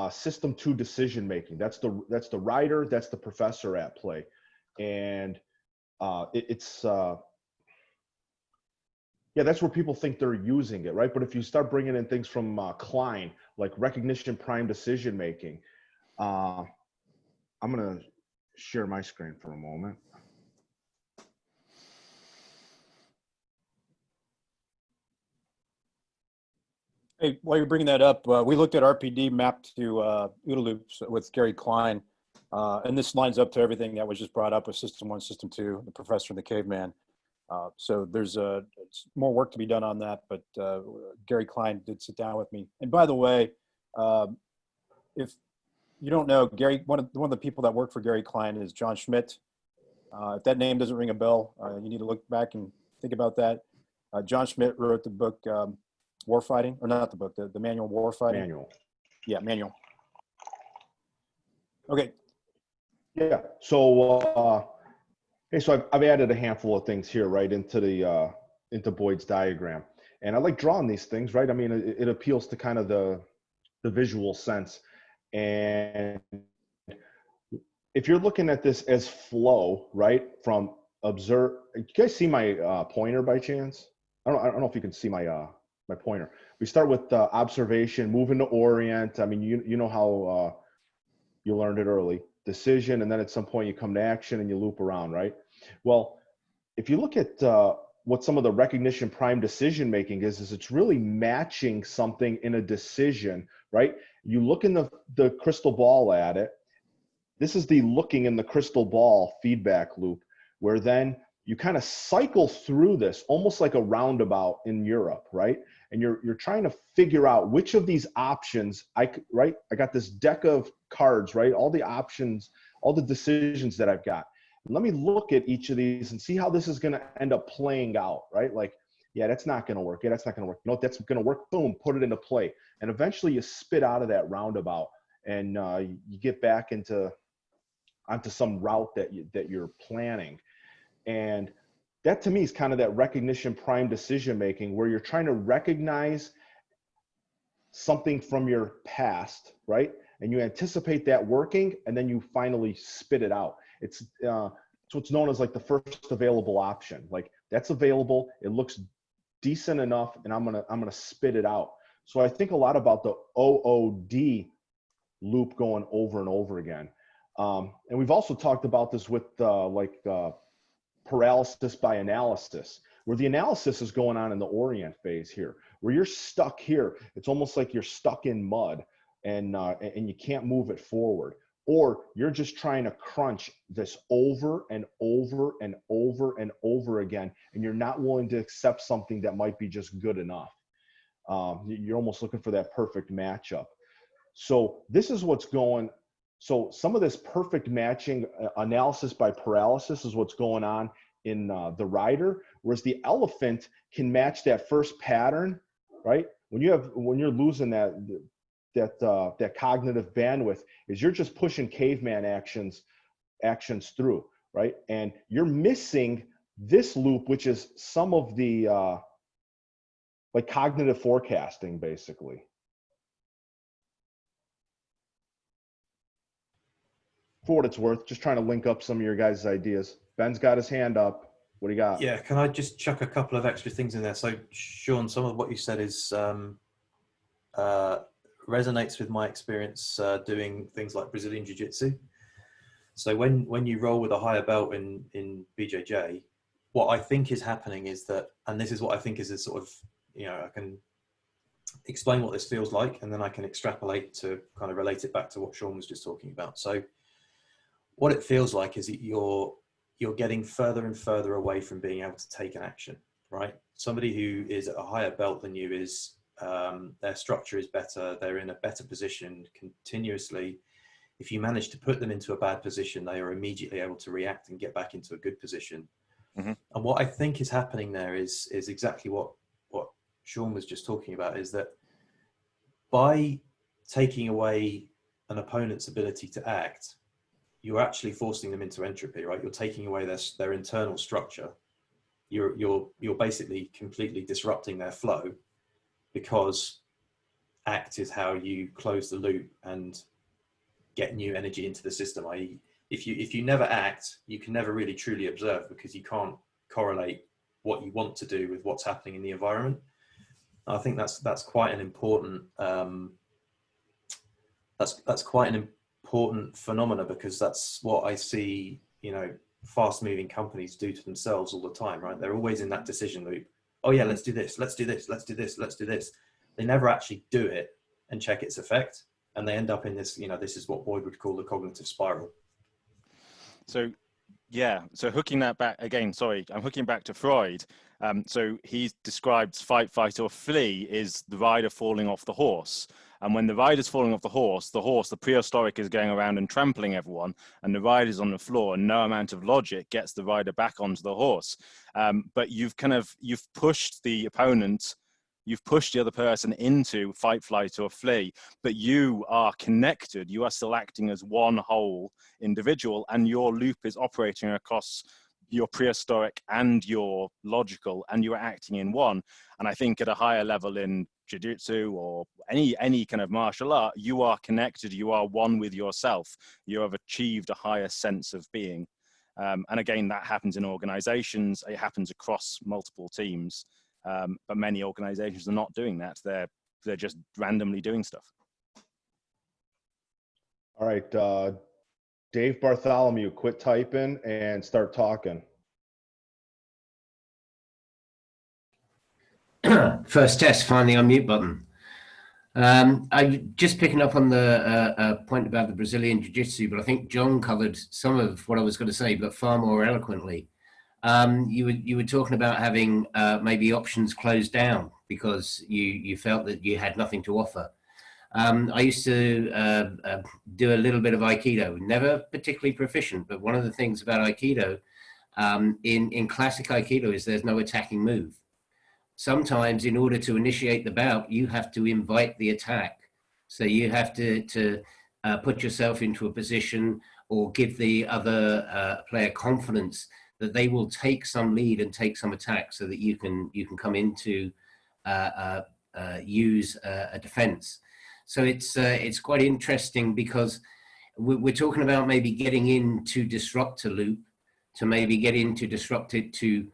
S1: system 2 decision making. That's the writer, that's the professor at play, and yeah, that's where people think they're using it, right? But if you start bringing in things from Klein, like recognition prime decision making, I'm gonna share my screen for a moment.
S2: Hey, while you're bringing that up, we looked at RPD mapped to OODA loops with Gary Klein, and this lines up to everything that was just brought up with System 1, System 2, the Professor and the Caveman. So there's more work to be done on that, but Gary Klein did sit down with me. And by the way, if you don't know, Gary, one of the people that work for Gary Klein is John Schmidt. If that name doesn't ring a bell, you need to look back and think about that. John Schmidt wrote the book Warfighting, or not the book, the manual Warfighting.
S1: Manual.
S2: Yeah, manual. Okay.
S1: Yeah. So hey, so I've added a handful of things here, right, into Boyd's diagram, and I like drawing these things, right? I mean, it appeals to kind of the visual sense, and if you're looking at this as flow, right, from observe. You guys see my pointer by chance? I don't know if you can see my my pointer. We start with observation, move into orient. I mean, you know how you learned it early. Decision, and then at some point you come to action and you loop around, right? Well, if you look at what some of the recognition prime decision making is it's really matching something in a decision, right? You look in the crystal ball at it. This is the looking in the crystal ball feedback loop, where then you kind of cycle through this almost like a roundabout in Europe, right? And you're trying to figure out which of these options right? I got this deck of cards, right? All the options, all the decisions that I've got. And let me look at each of these and see how this is going to end up playing out, right? Like, yeah, that's not going to work. Yeah, that's not going to work. No, that's going to work. Boom, put it into play. And eventually you spit out of that roundabout and you get back onto some route that you're planning. And that to me is kind of that recognition prime decision making, where you're trying to recognize something from your past, right? And you anticipate that working, and then you finally spit it out. It's what's known as like the first available option. Like, that's available, it looks decent enough, and I'm gonna spit it out. So I think a lot about the OOD loop going over and over again. And we've also talked about this with paralysis by analysis, where the analysis is going on in the orient phase here, where you're stuck here. It's almost like you're stuck in mud and you can't move it forward, or you're just trying to crunch this over and over and over and over again, and you're not willing to accept something that might be just good enough. You're almost looking for that perfect matchup. So this is what's going. So some of this perfect matching analysis by paralysis is what's going on in the rider, whereas the elephant can match that first pattern, right? When you're losing that cognitive bandwidth, is you're just pushing caveman actions through, right? And you're missing this loop, which is some of the like cognitive forecasting, basically. For what it's worth, just trying to link up some of your guys' ideas. Ben's got his hand up. What do you got?
S7: Yeah, can I just chuck a couple of extra things in there? So, Sean, some of what you said is resonates with my experience doing things like Brazilian Jiu-Jitsu. So when you roll with a higher belt in BJJ, what I think is happening is that, and this is what I think is a sort of, I can explain what this feels like, and then I can extrapolate to kind of relate it back to what Sean was just talking about. So what it feels like is that you're getting further and further away from being able to take an action, right? Somebody who is at a higher belt than you is, their structure is better, they're in a better position continuously. If you manage to put them into a bad position, they are immediately able to react and get back into a good position. Mm-hmm. And what I think is happening there is exactly what Sean was just talking about, is that by taking away an opponent's ability to act, you're actually forcing them into entropy, right? You're taking away their internal structure. You're basically completely disrupting their flow, because act is how you close the loop and get new energy into the system. I.e., if you never act, you can never really truly observe, because you can't correlate what you want to do with what's happening in the environment. I think that's quite an important that's quite an important phenomena, because that's what I see, you know, fast moving companies do to themselves all the time, right? They're always in that decision loop. Oh yeah, let's do this, let's do this, let's do this, let's do this. They never actually do it and check its effect. And they end up in this, you know, this is what Boyd would call the cognitive spiral.
S9: So, yeah, so hooking that back again, sorry, I'm hooking back to Freud. So he describes fight, flight, or flee is the rider falling off the horse. And when the rider's falling off the horse, the prehistoric is going around and trampling everyone, and the rider's on the floor, and no amount of logic gets the rider back onto the horse. But you've pushed the opponent, you've pushed the other person into fight, flight, or flee, but you are connected. You are still acting as one whole individual, and your loop is operating across your prehistoric and your logical, and you are acting in one. And I think at a higher level in jiu-jitsu or any kind of martial art, you are connected, you are one with yourself. You have achieved a higher sense of being. And again, that happens in organizations, it happens across multiple teams. But many organizations are not doing that. They're just randomly doing stuff.
S1: All right, Dave Bartholomew, quit typing and start talking.
S10: First test, find the unmute button. I'm just picking up on the point about the Brazilian Jiu-Jitsu, but I think John covered some of what I was going to say, but far more eloquently. You were talking about having maybe options closed down because you felt that you had nothing to offer. I used to do a little bit of Aikido, never particularly proficient, but one of the things about Aikido, in classic Aikido, is there's no attacking move. Sometimes in order to initiate the bout, you have to invite the attack. So you have to put yourself into a position or give the other player confidence that they will take some lead and take some attack so that you can come into use a defense. So it's quite interesting because we're talking about maybe getting in to disrupt a loop, to maybe get in to disrupt it, to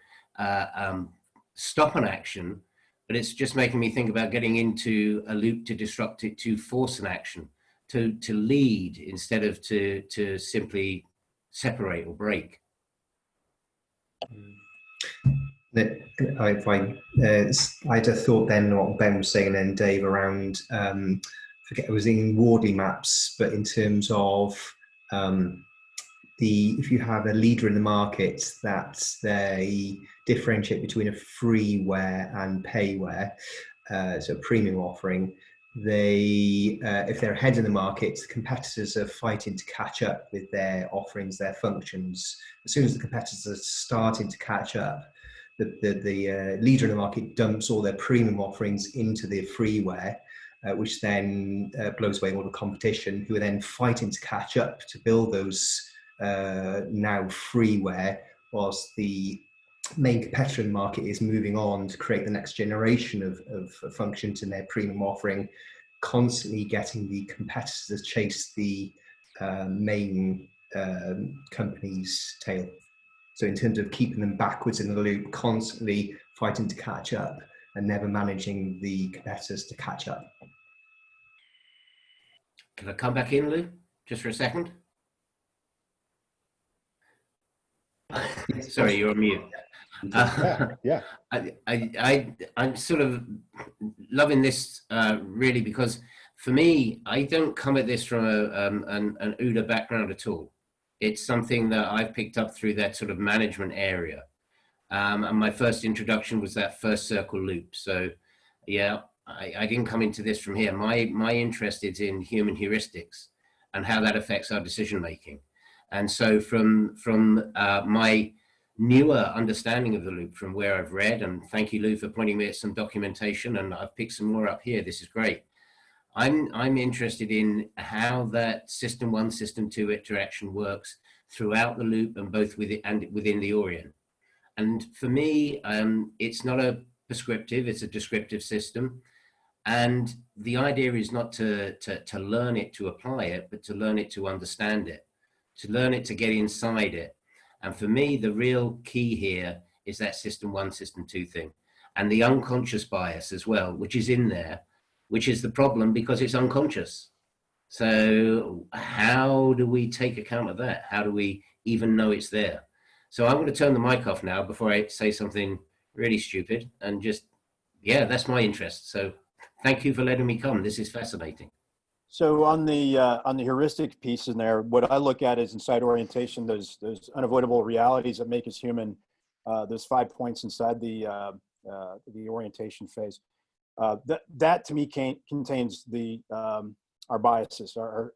S10: stop an action, but it's just making me think about getting into a loop to disrupt it, to force an action, to lead instead of to simply separate or break.
S11: I'd have thought then what Ben was saying then, Dave, around forget it was in Wardy maps, but in terms of if you have a leader in the market that they differentiate between a freeware and payware, so a premium offering, if they're ahead in the market, the competitors are fighting to catch up with their offerings, their functions. As soon as the competitors are starting to catch up, the leader in the market dumps all their premium offerings into the freeware, which then blows away all the competition, who are then fighting to catch up to build those now freeware, whilst the main competitor in the market is moving on to create the next generation of functions in their premium offering, constantly getting the competitors to chase the main company's tail. So in terms of keeping them backwards in the loop, constantly fighting to catch up and never managing the competitors to catch up.
S10: Can I come back in, Lou, just for a second? Sorry, you're on mute.
S1: Yeah.
S10: I'm sort of loving this really, because for me, I don't come at this from an OODA background at all. It's something that I've picked up through that sort of management area. And my first introduction was that first circle loop. So yeah, I didn't come into this from here. My interest is in human heuristics and how that affects our decision making. And so from my newer understanding of the loop, from where I've read, and thank you, Lou, for pointing me at some documentation, and I've picked some more up here. This is great. I'm interested in how that system one, system two interaction works throughout the loop and both within the Orient. And for me, it's not a prescriptive, it's a descriptive system. And the idea is not to learn it, to apply it, but to learn it, to understand it, to learn it, to get inside it. And for me, the real key here is that system one, system two thing. And the unconscious bias as well, which is in there, which is the problem because it's unconscious. So how do we take account of that? How do we even know it's there? So I'm going to turn the mic off now before I say something really stupid and just, yeah, that's my interest. So thank you for letting me come. This is fascinating.
S2: So on the heuristic piece in there, what I look at is inside orientation, those unavoidable realities that make us human. Those 5 points inside the orientation phase. That to me contains the our biases,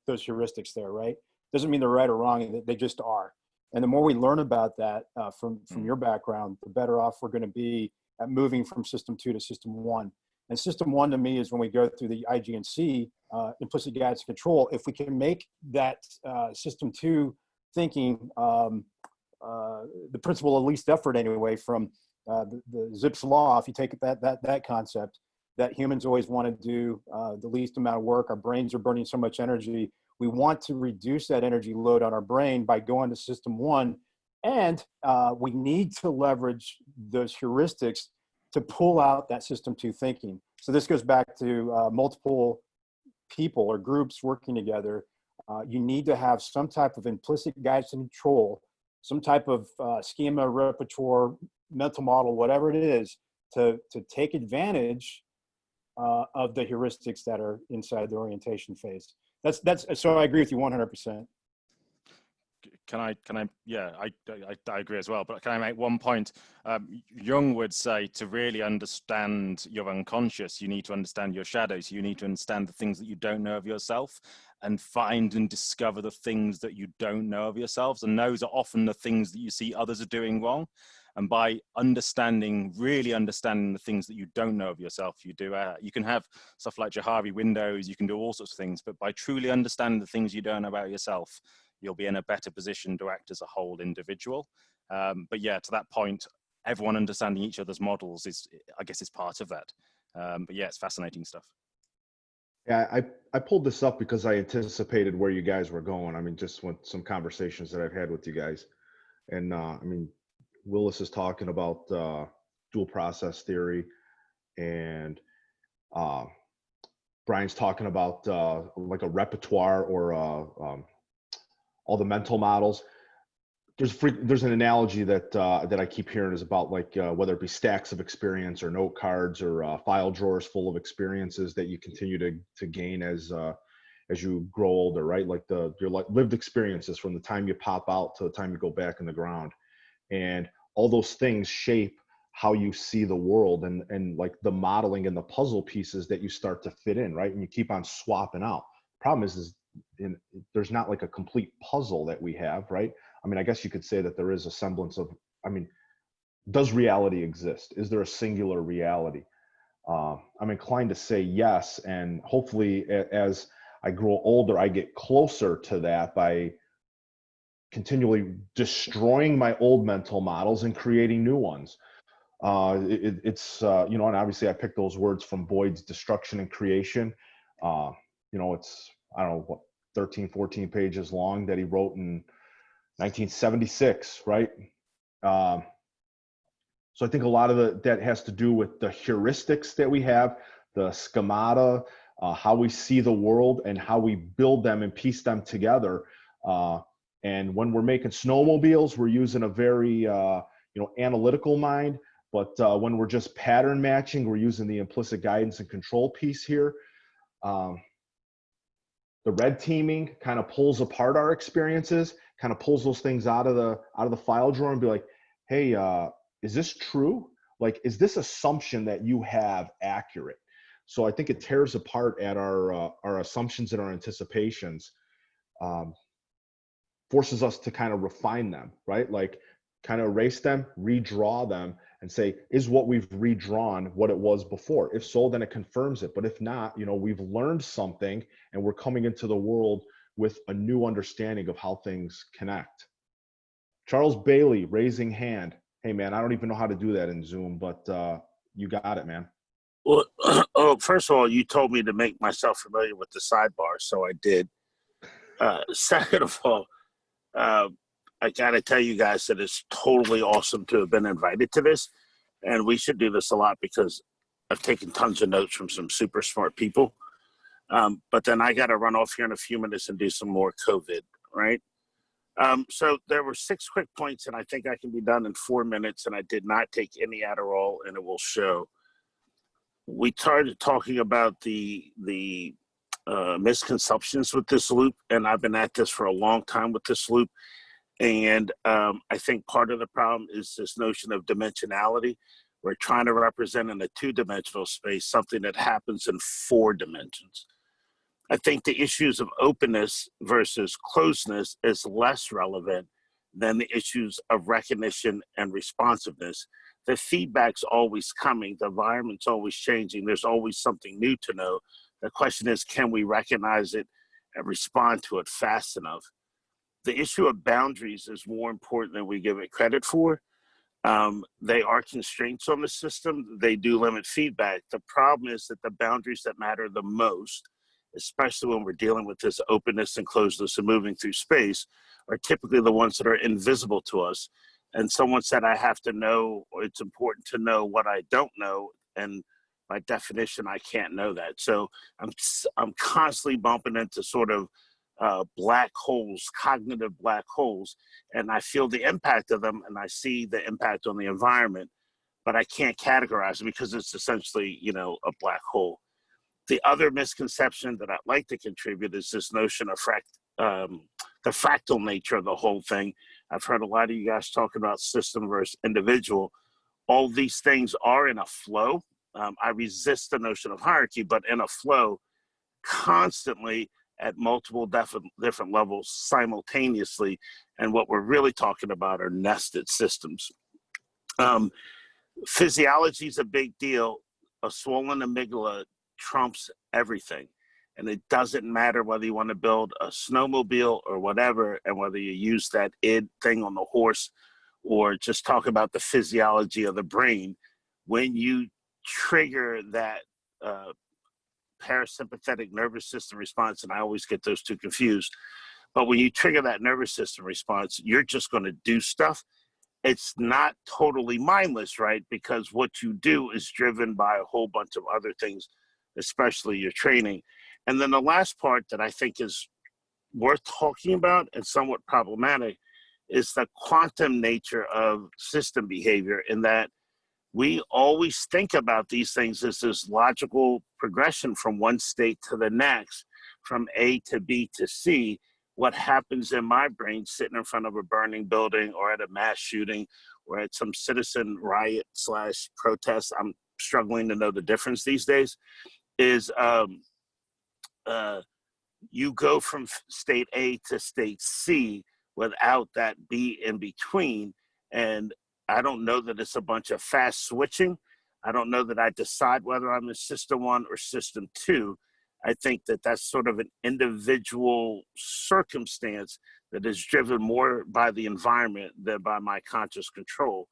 S2: those heuristics there, right? Doesn't mean they're right or wrong; they just are. And the more we learn about that from your background, the better off we're going to be at moving from system two to system one. And system one to me is when we go through the IGNC, implicit guidance and control. If we can make that system two thinking, the principle of least effort anyway, from the Zipf's law, if you take that concept, that humans always want to do the least amount of work. Our brains are burning so much energy. We want to reduce that energy load on our brain by going to system one. And we need to leverage those heuristics to pull out that system two thinking. So this goes back to multiple people or groups working together. You need to have some type of implicit guidance and control, some type of schema, repertoire, mental model, whatever it is, to take advantage of the heuristics that are inside the orientation phase. That's so I agree with you 100%.
S9: Can I, yeah, I agree as well, but can I make one point? Jung would say to really understand your unconscious, you need to understand your shadows. You need to understand the things that you don't know of yourself and find and discover the things that you don't know of yourselves. And those are often the things that you see others are doing wrong. And by understanding, really understanding the things that you don't know of yourself, you can have stuff like Johari windows, you can do all sorts of things, but by truly understanding the things you don't know about yourself, you'll be in a better position to act as a whole individual. But yeah, to that point, everyone understanding each other's models is, I guess, is part of that. But yeah, it's fascinating stuff.
S1: Yeah, I pulled this up because I anticipated where you guys were going. I mean, just with some conversations that I've had with you guys. And I mean, Willis is talking about dual process theory, and Brian's talking about like a repertoire or all the mental models. There's an analogy that I keep hearing is about like whether it be stacks of experience or note cards or file drawers full of experiences that you continue to gain as you grow older, right? Like your lived experiences from the time you pop out to the time you go back in the ground. And all those things shape how you see the world and like the modeling and the puzzle pieces that you start to fit in, right? And you keep on swapping out. Problem is there's not like a complete puzzle that we have, right? I mean, I guess you could say that there is a semblance of, I mean, does reality exist? Is there a singular reality? I'm inclined to say yes. And hopefully as I grow older, I get closer to that by continually destroying my old mental models and creating new ones. It's you know, and obviously I picked those words from Boyd's Destruction and Creation. You know, it's, I don't know, what, 13, 14 pages long that he wrote in 1976, right? So I think a lot of that has to do with the heuristics that we have, the schemata, how we see the world and how we build them and piece them together. And when we're making snowmobiles, we're using a very, you know, analytical mind. But when we're just pattern matching, we're using the implicit guidance and control piece here. The red teaming kind of pulls apart our experiences, kind of pulls those things out of the file drawer and be like, hey, is this true? Like, is this assumption that you have accurate? So I think it tears apart at our assumptions and our anticipations. Forces us to kind of refine them, right? Like kind of erase them, redraw them, and say, is what we've redrawn what it was before? If so, then it confirms it. But if not, we've learned something and we're coming into the world with a new understanding of how things connect. Charles Bailey, raising hand. Hey, man, I don't even know how to do that in Zoom, but you got it, man.
S12: Well, first of all, you told me to make myself familiar with the sidebar, so I did. Second of all, I got to tell you guys that it's totally awesome to have been invited to this, and we should do this a lot because I've taken tons of notes from some super smart people. But then I got to run off here in a few minutes and do some more COVID, right? So there were 6 quick points, and I think I can be done in 4 minutes, and I did not take any Adderall, and it will show. We started talking about the misconceptions with this loop, and I've been at this for a long time with this loop. And I think part of the problem is this notion of dimensionality. We're trying to represent in a 2-dimensional space something that happens in 4 dimensions. I think the issues of openness versus closeness is less relevant than the issues of recognition and responsiveness. The feedback's always coming. The environment's always changing. There's always something new to know. The question is, can we recognize it and respond to it fast enough? The issue of boundaries is more important than we give it credit for. They are constraints on the system. They do limit feedback. The problem is that the boundaries that matter the most, especially when we're dealing with this openness and closeness and moving through space, are typically the ones that are invisible to us. And someone said, I have to know, or it's important to know what I don't know. And by definition, I can't know that. So I'm constantly bumping into sort of black holes, cognitive black holes, and I feel the impact of them, and I see the impact on the environment, but I can't categorize them because it's essentially, a black hole. The other misconception that I'd like to contribute is this notion of the fractal nature of the whole thing. I've heard a lot of you guys talking about system versus individual. All these things are in a flow. I resist the notion of hierarchy, but in a flow constantly at multiple different levels simultaneously. And what we're really talking about are nested systems. Physiology is a big deal. A swollen amygdala trumps everything. And it doesn't matter whether you want to build a snowmobile or whatever, and whether you use that id thing on the horse or just talk about the physiology of the brain. When you trigger that parasympathetic nervous system response, and I always get those two confused, but when you trigger that nervous system response, you're just going to do stuff. It's not totally mindless, right? Because what you do is driven by a whole bunch of other things, especially your training. And then the last part that I think is worth talking about and somewhat problematic is the quantum nature of system behavior, in that we always think about these things as this logical progression from one state to the next, from A to B to C. What happens in my brain sitting in front of a burning building or at a mass shooting or at some citizen riot / protest, I'm struggling to know the difference these days, is you go from state A to state C without that B in between. And I don't know that it's a bunch of fast switching. I don't know that I decide whether I'm in system 1 or system 2. I think that that's sort of an individual circumstance that is driven more by the environment than by my conscious control.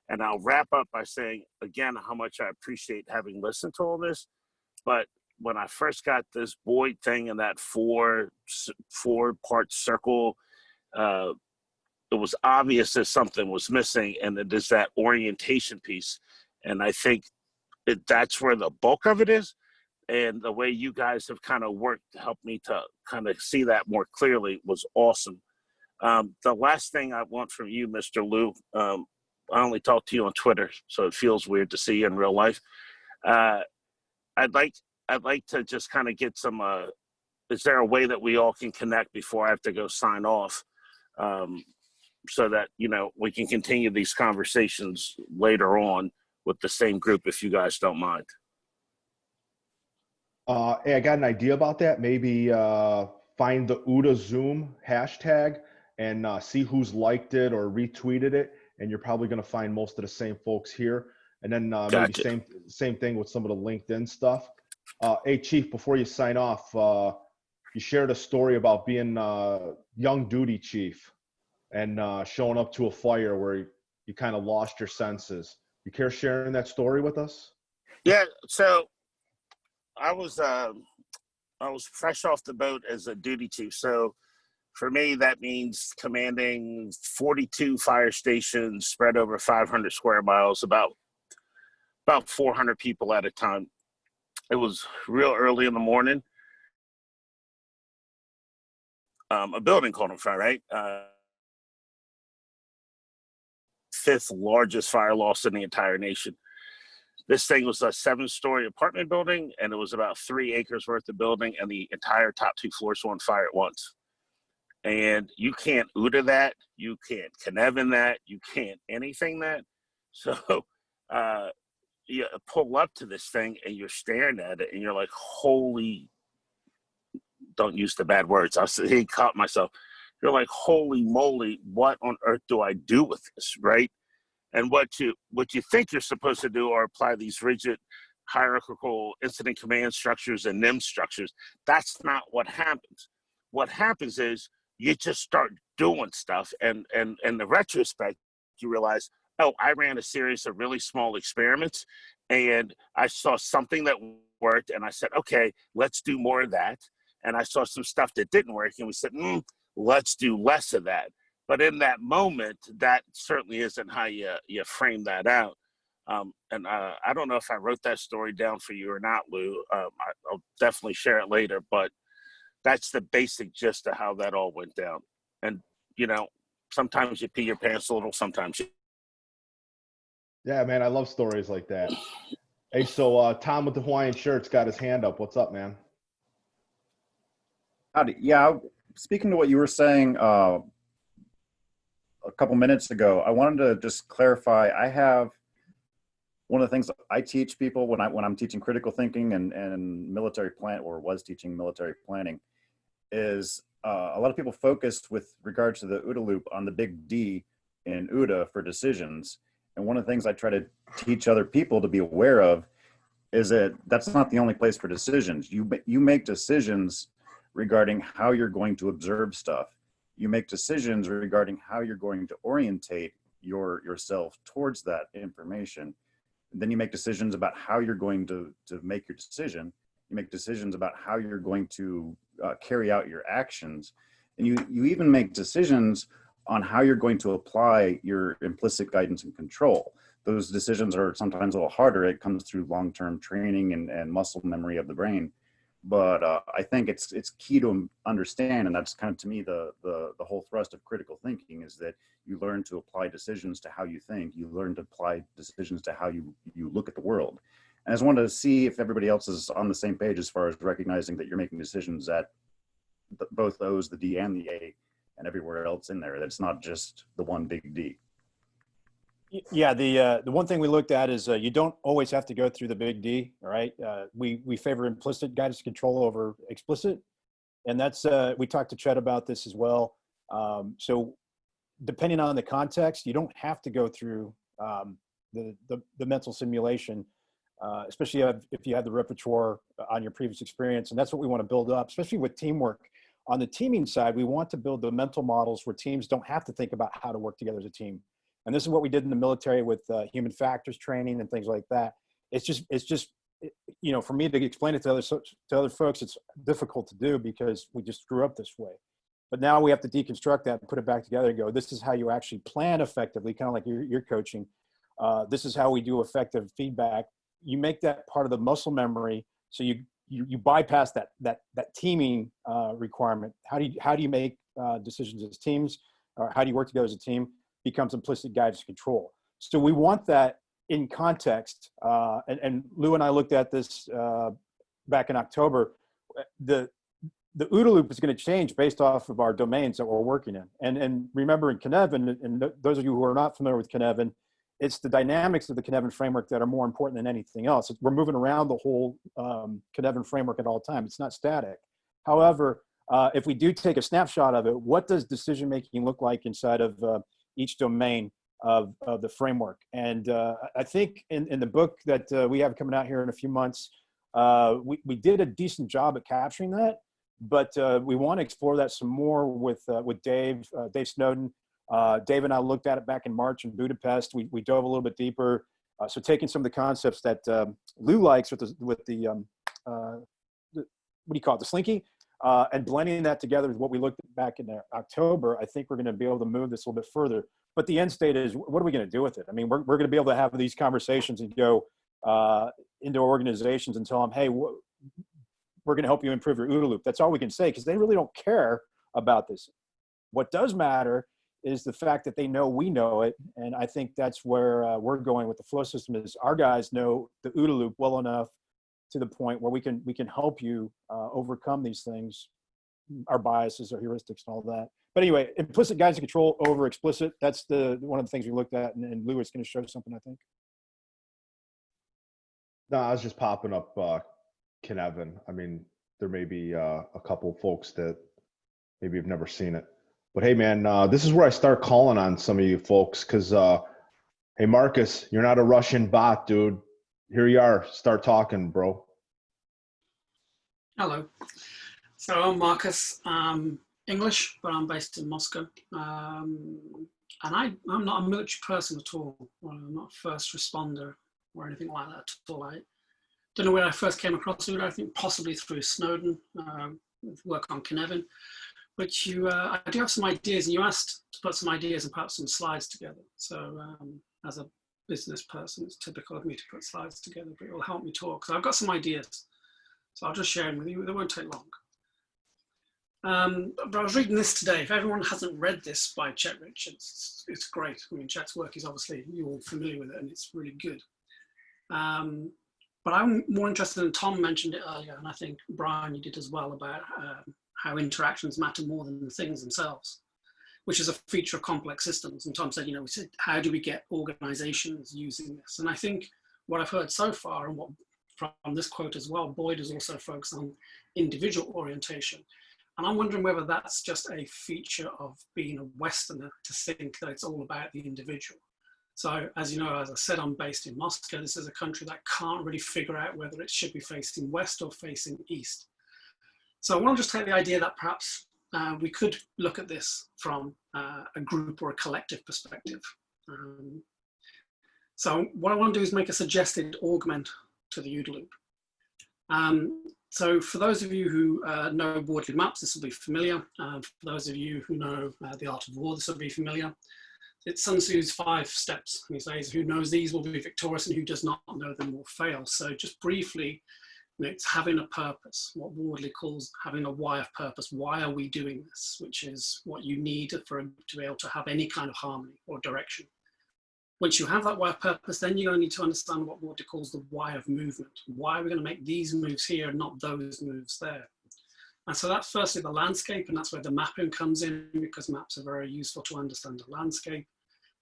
S12: And I'll wrap up by saying, again, how much I appreciate having listened to all this. But when I first got this Boyd thing and that four-part circle, it was obvious that something was missing, and it is that orientation piece. And I think that's where the bulk of it is. And the way you guys have kind of worked to help me to kind of see that more clearly was awesome. The last thing I want from you, Mr. Lou, I only talk to you on Twitter, so it feels weird to see you in real life. I'd like to just kind of get some, is there a way that we all can connect before I have to go sign off? So that, we can continue these conversations later on with the same group, if you guys don't mind.
S1: Hey, I got an idea about that. Maybe find the OODA Zoom hashtag and see who's liked it or retweeted it, and you're probably going to find most of the same folks here. And then maybe
S12: Gotcha.
S1: same thing with some of the LinkedIn stuff. Hey, Chief, before you sign off, you shared a story about being young duty chief and showing up to a fire where you kind of lost your senses. You care sharing that story with us?
S12: Yeah. So I was fresh off the boat as a duty chief. So for me, that means commanding 42 fire stations spread over 500 square miles, about 400 people at a time. It was real early in the morning. A building caught on fire, right? Fifth largest fire loss in the entire nation. This thing was a 7-story apartment building, and it was about 3 acres worth of building, and the entire top 2 floors were on fire at once. And you can't OODA that, you can't Connevin that, you can't anything that. So you pull up to this thing and you're staring at it and you're like, holy, don't use the bad words. He caught myself. You're like, holy moly, what on earth do I do with this, right? And what you think you're supposed to do are apply these rigid hierarchical incident command structures and NIM structures. That's not what happens. What happens is you just start doing stuff, and in the retrospect, you realize, oh, I ran a series of really small experiments, and I saw something that worked, and I said, okay, let's do more of that. And I saw some stuff that didn't work, and we said, let's do less of that. But in that moment, that certainly isn't how you frame that out. And I don't know if I wrote that story down for you or not, Lou. I'll definitely share it later, but that's the basic gist of how that all went down. And, sometimes you pee your pants a little, sometimes you.
S1: Yeah, man, I love stories like that. Hey, so Tom with the Hawaiian shirt's got his hand up. What's up, man?
S6: Howdy. Yeah, speaking to what you were saying a couple minutes ago, I wanted to just clarify. I have one of the things I teach people when I'm teaching critical thinking and military plan, or was teaching military planning, is a lot of people focused with regards to the OODA loop on the big D in OODA for decisions. And one of the things I try to teach other people to be aware of is that that's not the only place for decisions. You make decisions regarding how you're going to observe stuff. You make decisions regarding how you're going to orientate yourself towards that information. And then you make decisions about how you're going to make your decision. You make decisions about how you're going to carry out your actions. And you even make decisions on how you're going to apply your implicit guidance and control. Those decisions are sometimes a little harder. It comes through long-term training and muscle memory of the brain. But I think it's key to understand, and that's kind of, to me, the whole thrust of critical thinking, is that you learn to apply decisions to how you think. You learn to apply decisions to how you look at the world. And I just wanted to see if everybody else is on the same page as far as recognizing that you're making decisions at both O's, the D and the A, and everywhere else in there. That's not just the one big D.
S2: Yeah, the one thing we looked at is you don't always have to go through the big D, all right? We favor implicit guidance control over explicit. And that's, we talked to Chet about this as well. So depending on the context, you don't have to go through the mental simulation, especially if you have the repertoire on your previous experience. And that's what we want to build up, especially with teamwork. On the teaming side, we want to build the mental models where teams don't have to think about how to work together as a team. And this is what we did in the military with human factors training and things like that. It's just, for me to explain it to other folks, it's difficult to do because we just grew up this way. But now we have to deconstruct that and put it back together and go, this is how you actually plan effectively, kind of like you're coaching. This is how we do effective feedback. You make that part of the muscle memory, so you bypass that teaming requirement. How do you make decisions as teams, or how do you work together as a team? Becomes implicit guidance control. So we want that in context. And Lou and I looked at this back in October. The OODA loop is going to change based off of our domains that we're working in. And remember, in Connevin, and those of you who are not familiar with Connevin, it's the dynamics of the Connevin framework that are more important than anything else. We're moving around the whole Connevin framework at all time. It's not static. However, if we do take a snapshot of it, what does decision-making look like inside of each domain? of the framework. And I think in the book that we have coming out here in a few months, we did a decent job at capturing that, but we want to explore that some more with Dave Snowden. Dave and I looked at it back in March in Budapest. We dove a little bit deeper. So taking some of the concepts that Lou likes with the what do you call it, the Slinky, and blending that together with what we looked at back in October, I think we're going to be able to move this a little bit further. But the end state is, what are we going to do with it? I mean, we're going to be able to have these conversations and go into organizations and tell them, hey, we're going to help you improve your OODA loop. That's all we can say, because they really don't care about this. What does matter is the fact that they know we know it. And I think that's where we're going with the flow system, is our guys know the OODA loop well enough to the point where we can help you overcome these things, our biases, our heuristics, and all that. But anyway, implicit guidance and control over explicit. That's one of the things we looked at, and Lou is going to show something, I think.
S1: No, I was just popping up Kinevin. I mean, there may be a couple folks that maybe have never seen it. But hey, man, this is where I start calling on some of you folks, because, hey, Marcus, you're not a Russian bot, dude. Here you are. Start talking, bro.
S13: Hello. So I'm Marcus. English, but I'm based in Moscow. And I'm not a military person at all. Well, I'm not a first responder or anything like that at all. I don't know where I first came across it. I think possibly through Snowden, work on Kinevin. But I do have some ideas, and you asked to put some ideas and perhaps some slides together. So as a business person, it's typical of me to put slides together, but it will help me talk. So I've got some ideas. So I'll just share them with you. They won't take long. But I was reading this today. If everyone hasn't read this by Chet Richards, it's great. I mean, Chet's work is obviously, you're all familiar with it, and it's really good. But I'm more interested in, Tom mentioned it earlier, and I think Brian, you did as well, about how interactions matter more than the things themselves, which is a feature of complex systems. And Tom said, we said, how do we get organizations using this? And I think what I've heard so far, and what from this quote as well, Boyd is also focused on individual orientation. And I'm wondering whether that's just a feature of being a Westerner to think that it's all about the individual. So as you know, as I said, I'm based in Moscow. This is a country that can't really figure out whether it should be facing west or facing east. So I want to just take the idea that perhaps we could look at this from a group or a collective perspective. So what I want to do is make a suggested augment to the OODA loop. So for those of you who know Wardley maps, this will be familiar. For those of you who know the art of war, this will be familiar. It's Sun Tzu's 5 steps. He says, who knows these will be victorious, and who does not know them will fail. So just briefly, it's having a purpose, what Wardley calls having a why of purpose. Why are we doing this? Which is what you need to be able to have any kind of harmony or direction. Once you have that why of purpose, then you're going to need to understand what Wardley calls the why of movement. Why are we going to make these moves here and not those moves there? And so that's firstly the landscape, and that's where the mapping comes in, because maps are very useful to understand the landscape.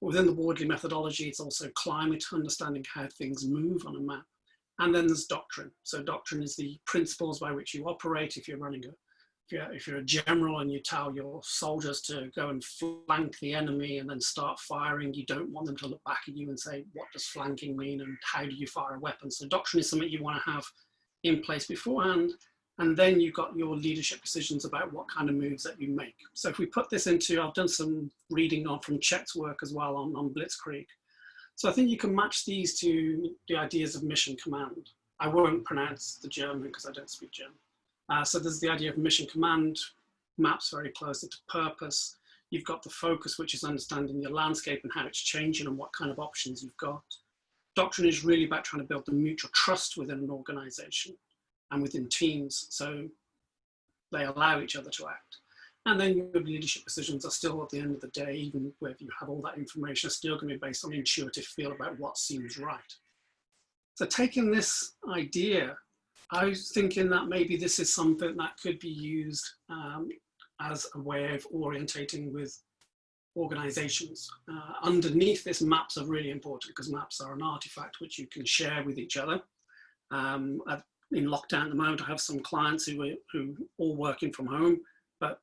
S13: Within the Wardley methodology, it's also climate, understanding how things move on a map. And then there's doctrine. So doctrine is the principles by which you operate. If you're running if you're a general and you tell your soldiers to go and flank the enemy and then start firing, you don't want them to look back at you and say, what does flanking mean and how do you fire a weapon? So doctrine is something you want to have in place beforehand. And then you've got your leadership decisions about what kind of moves that you make. So if we put this into, I've done some reading from Chet's work as well on Blitzkrieg. So I think you can match these to the ideas of mission command. I won't pronounce the German because I don't speak German. So there's the idea of mission command, maps very closely to purpose. You've got the focus, which is understanding your landscape and how it's changing and what kind of options you've got. Doctrine is really about trying to build the mutual trust within an organization and within teams, so they allow each other to act. And then your leadership decisions are still, at the end of the day, even where you have all that information, are still going to be based on intuitive feel about what seems right. So taking this idea, I was thinking that maybe this is something that could be used as a way of orientating with organizations. Underneath this, maps are really important because maps are an artifact which you can share with each other. In lockdown at the moment, I have some clients who are all working from home, but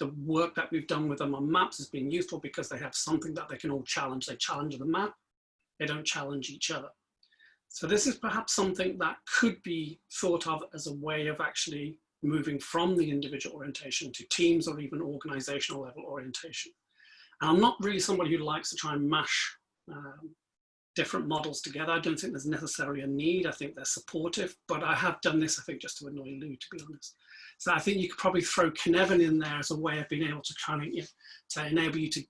S13: the work that we've done with them on maps has been useful because they have something that they can all challenge. They challenge the map, they don't challenge each other. So this is perhaps something that could be thought of as a way of actually moving from the individual orientation to teams or even organizational level orientation. And I'm not really somebody who likes to try and mash different models together. I don't think there's necessarily a need. I think they're supportive, but I have done this, I think, just to annoy Lou, to be honest. So I think you could probably throw Cynefin in there as a way of being able to kind of, to enable you to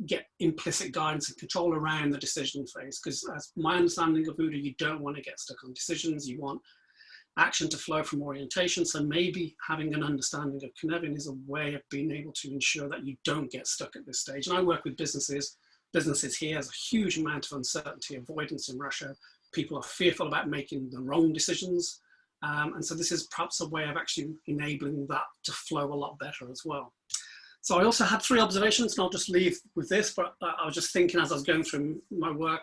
S13: get implicit guidance and control around the decision phase. Because as my understanding of OODA, you don't want to get stuck on decisions. You want action to flow from orientation. So maybe having an understanding of Cynefin is a way of being able to ensure that you don't get stuck at this stage. And I work with businesses here. There's a huge amount of uncertainty, avoidance in Russia. People are fearful about making the wrong decisions. And so this is perhaps a way of actually enabling that to flow a lot better as well. So I also had 3 observations, and I'll just leave with this, but I was just thinking as I was going through my work,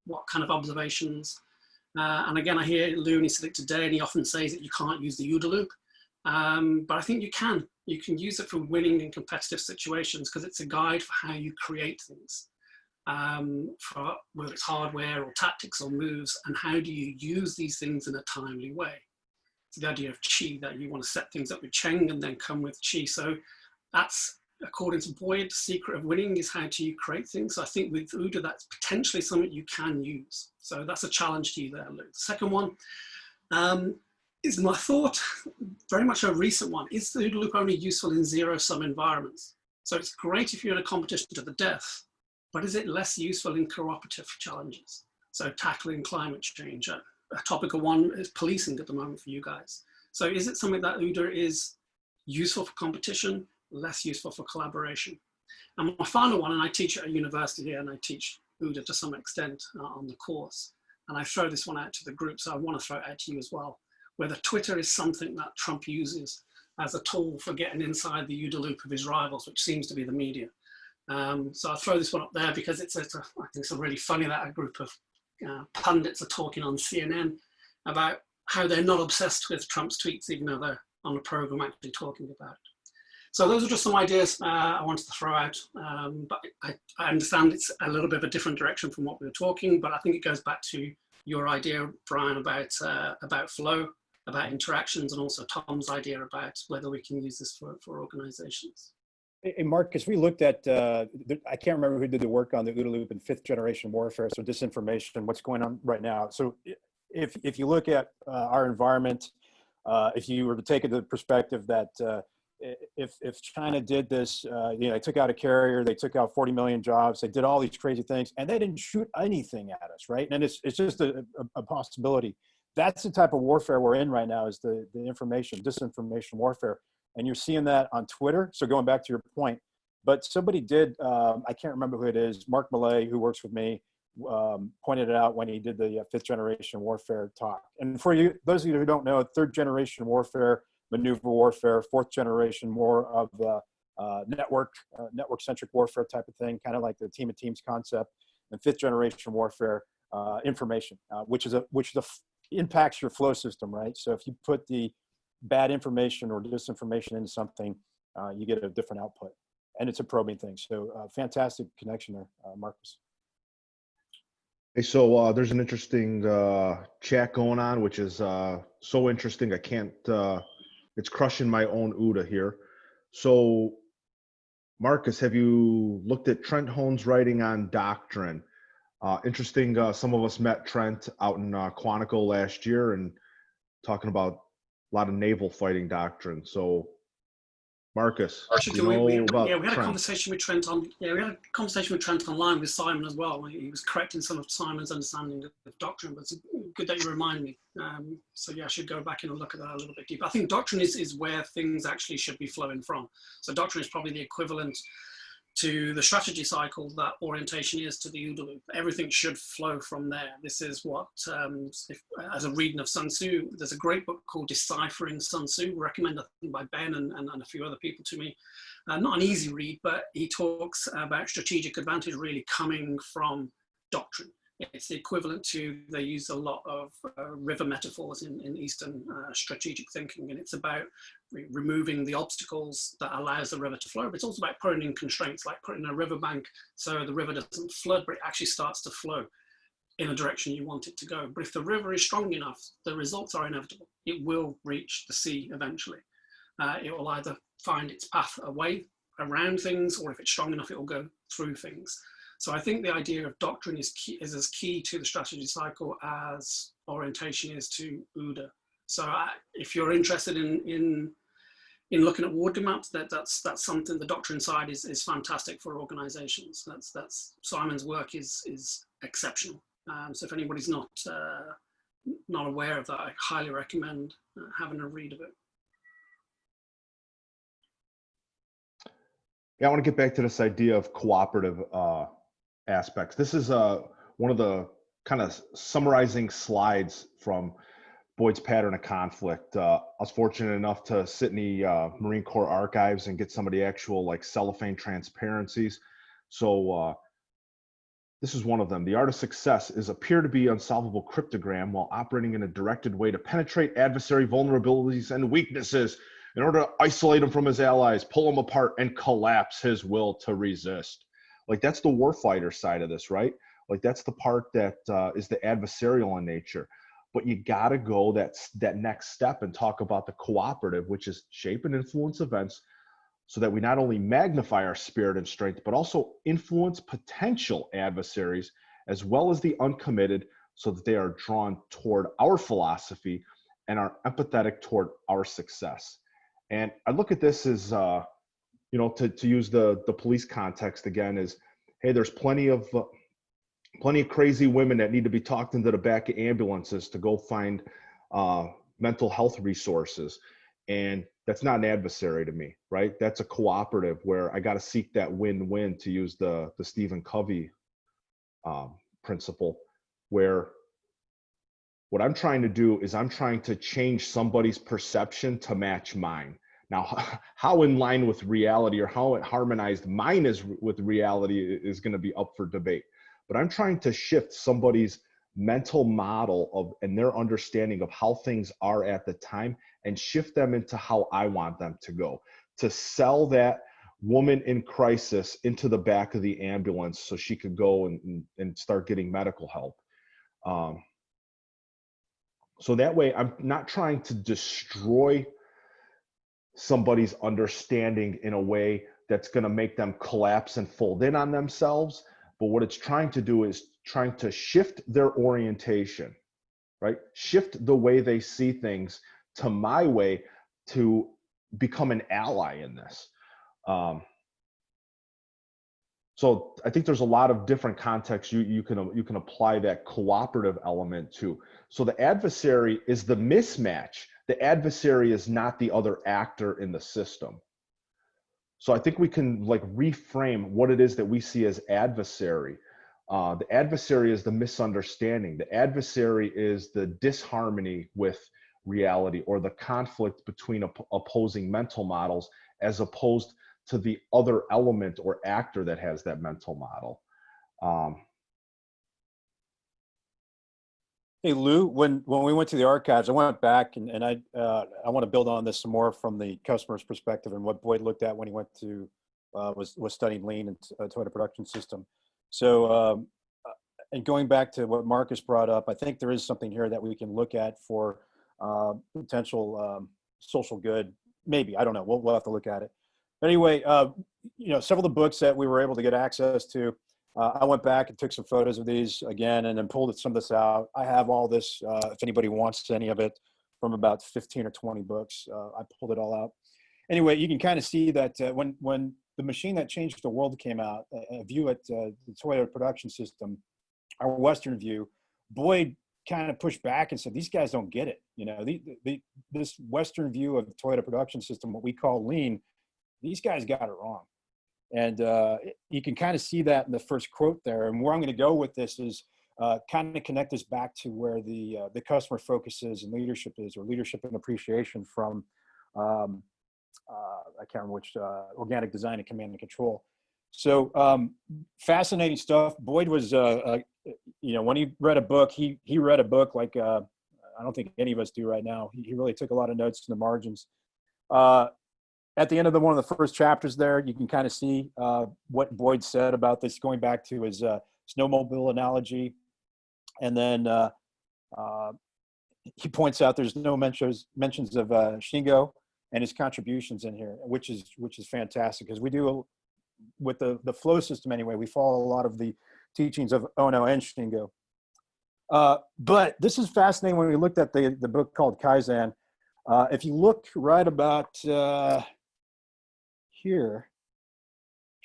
S13: what kind of observations. And again, I hear Lou, and he said it today, and he often says that you can't use the OODA loop. But I think you can. You can use it for winning in competitive situations because it's a guide for how you create things. For whether it's hardware or tactics or moves, and how do you use these things in a timely way. So the idea of chi, that you want to set things up with Cheng and then come with chi. So that's, according to Boyd, the secret of winning is how do you create things. So I think with OODA, that's potentially something you can use. So that's a challenge to you there, Lou. The second one is my thought, very much a recent one. Is the OODA loop only useful in zero-sum environments? So it's great if you're in a competition to the death, but is it less useful in cooperative challenges? So tackling climate change, a topical one is policing at the moment for you guys. So is it something that OODA is useful for competition, less useful for collaboration? And my final one, and I teach at a university here, and I teach OODA to some extent on the course, and I throw this one out to the group, so I want to throw it out to you as well, whether Twitter is something that Trump uses as a tool for getting inside the OODA loop of his rivals, which seems to be the media. So I'll throw this one up there because I think it's really funny that a group of pundits are talking on CNN about how they're not obsessed with Trump's tweets, even though they're on the program actually talking about it. So those are just some ideas I wanted to throw out, but I understand it's a little bit of a different direction from what we were talking, but I think it goes back to your idea, Brian, about flow, about interactions, and also Tom's idea about whether we can use this for organizations.
S2: Hey, Marcus, we looked at, I can't remember who did the work on the OODA loop and 5th generation warfare, so disinformation, what's going on right now. So if you look at our environment, if you were to take it to the perspective that if China did this, they took out a carrier, they took out 40 million jobs, they did all these crazy things, and they didn't shoot anything at us, right? And it's just a possibility. That's the type of warfare we're in right now, is the disinformation warfare. And you're seeing that on Twitter. So going back to your point, but somebody did, I can't remember who it is, Mark Millay, who works with me, pointed it out when he did the 5th generation warfare talk. And for you, those of you who don't know, 3rd generation warfare, maneuver warfare, 4th generation, more of the network-centric warfare type of thing, kind of like the team of teams concept, and 5th generation warfare, information, which impacts your flow system, right? So if you put the bad information or disinformation into something, you get a different output, and it's a probing thing. So fantastic connection there, Marcus.
S1: Hey, so there's an interesting chat going on, which is so interesting. I can't, it's crushing my own OODA here. So Marcus, have you looked at Trent Hohn's writing on doctrine? Interesting, some of us met Trent out in Quantico last year and talking about a lot of naval fighting doctrine. So, Marcus,
S13: we had a
S1: Trent?
S13: conversation with Trent on. Yeah, we had a conversation with Trent online with Simon as well. He was correcting some of Simon's understanding of doctrine, but it's good that you remind me. So yeah, I should go back and look at that a little bit deeper. I think doctrine is where things actually should be flowing from. So doctrine is probably the equivalent to the strategy cycle that orientation is to the OODA loop. Everything should flow from there. This is what, as a reading of Sun Tzu, there's a great book called Deciphering Sun Tzu, recommended by Ben and a few other people to me. Not an easy read, but he talks about strategic advantage really coming from doctrine. It's the equivalent to, they use a lot of river metaphors in Eastern strategic thinking, and it's about removing the obstacles that allows the river to flow, but it's also about putting in constraints, like putting a riverbank so the river doesn't flood, but it actually starts to flow in a direction you want it to go. But if the river is strong enough, the results are inevitable. It will reach the sea eventually. It will either find its path away, around things, or if it's strong enough, it will go through things. So I think the idea of doctrine is as key to the strategy cycle as orientation is to OODA. So if you're interested in looking at ward maps, that's something, the doctrine side is fantastic for organizations. That's Simon's work is exceptional. So if anybody's not aware of that, I highly recommend having a read of it.
S1: Yeah, I want to get back to this idea of cooperative aspects. This is one of the kind of summarizing slides from Boyd's Pattern of Conflict. I was fortunate enough to sit in the Marine Corps archives and get some of the actual like cellophane transparencies. So this is one of them. The art of success is appear to be unsolvable cryptogram while operating in a directed way to penetrate adversary vulnerabilities and weaknesses in order to isolate him from his allies, pull him apart, and collapse his will to resist. Like that's the warfighter side of this, right? Like that's the part that is the adversarial in nature. But you gotta go that next step and talk about the cooperative, which is shape and influence events so that we not only magnify our spirit and strength, but also influence potential adversaries as well as the uncommitted so that they are drawn toward our philosophy and are empathetic toward our success. And I look at this as, you know, to use the police context again, is, hey, there's plenty of crazy women that need to be talked into the back of ambulances to go find mental health resources. And that's not an adversary to me, right? That's a cooperative where I got to seek that win-win, to use the Stephen Covey principle, where what I'm trying to do is I'm trying to change somebody's perception to match mine. Now, how in line with reality or how harmonized mine is with reality is going to be up for debate. But I'm trying to shift somebody's mental model of and their understanding of how things are at the time and shift them into how I want them to go. To sell that woman in crisis into the back of the ambulance so she could go and start getting medical help. So that way, I'm not trying to destroy somebody's understanding in a way that's going to make them collapse and fold in on themselves. But what it's trying to do is trying to shift their orientation, right? Shift the way they see things to my way to become an ally in this. So I think there's a lot of different contexts you can apply that cooperative element to. So the adversary is the mismatch. The adversary is not the other actor in the system. So I think we can like reframe what it is that we see as adversary. The adversary is the misunderstanding. The adversary is the disharmony with reality or the conflict between opposing mental models, as opposed to the other element or actor that has that mental model.
S2: Hey Lou, when we went to the archives, I went back and I want to build on this some more from the customer's perspective and what Boyd looked at when he went to was studying lean and Toyota production system. So and going back to what Marcus brought up, I think there is something here that we can look at for potential social good. Maybe, I don't know. We'll have to look at it. But anyway, you know, several of the books that we were able to get access to, I went back and took some photos of these again and then pulled some of this out. I have all this, if anybody wants any of it, from about 15 or 20 books. I pulled it all out. Anyway, you can kind of see that when the machine that changed the world came out, a view at the Toyota production system, our Western view, Boyd kind of pushed back and said, these guys don't get it. You know, this Western view of the Toyota production system, what we call lean, these guys got it wrong. And you can kind of see that in the first quote there. And where I'm going to go with this is kind of connect this back to where the customer focus is and leadership is, or leadership and appreciation from, I can't remember which, organic design and command and control. So fascinating stuff. Boyd was, when he read a book, he read a book like I don't think any of us do right now. He really took a lot of notes in the margins. At the end of one of the first chapters there, you can kind of see what Boyd said about this, going back to his snowmobile analogy. And then he points out there's no mentions of Shingo and his contributions in here, which is fantastic, because we do, with the flow system anyway, we follow a lot of the teachings of Ono and Shingo. But this is fascinating when we looked at the book called Kaizen. If you look right about here,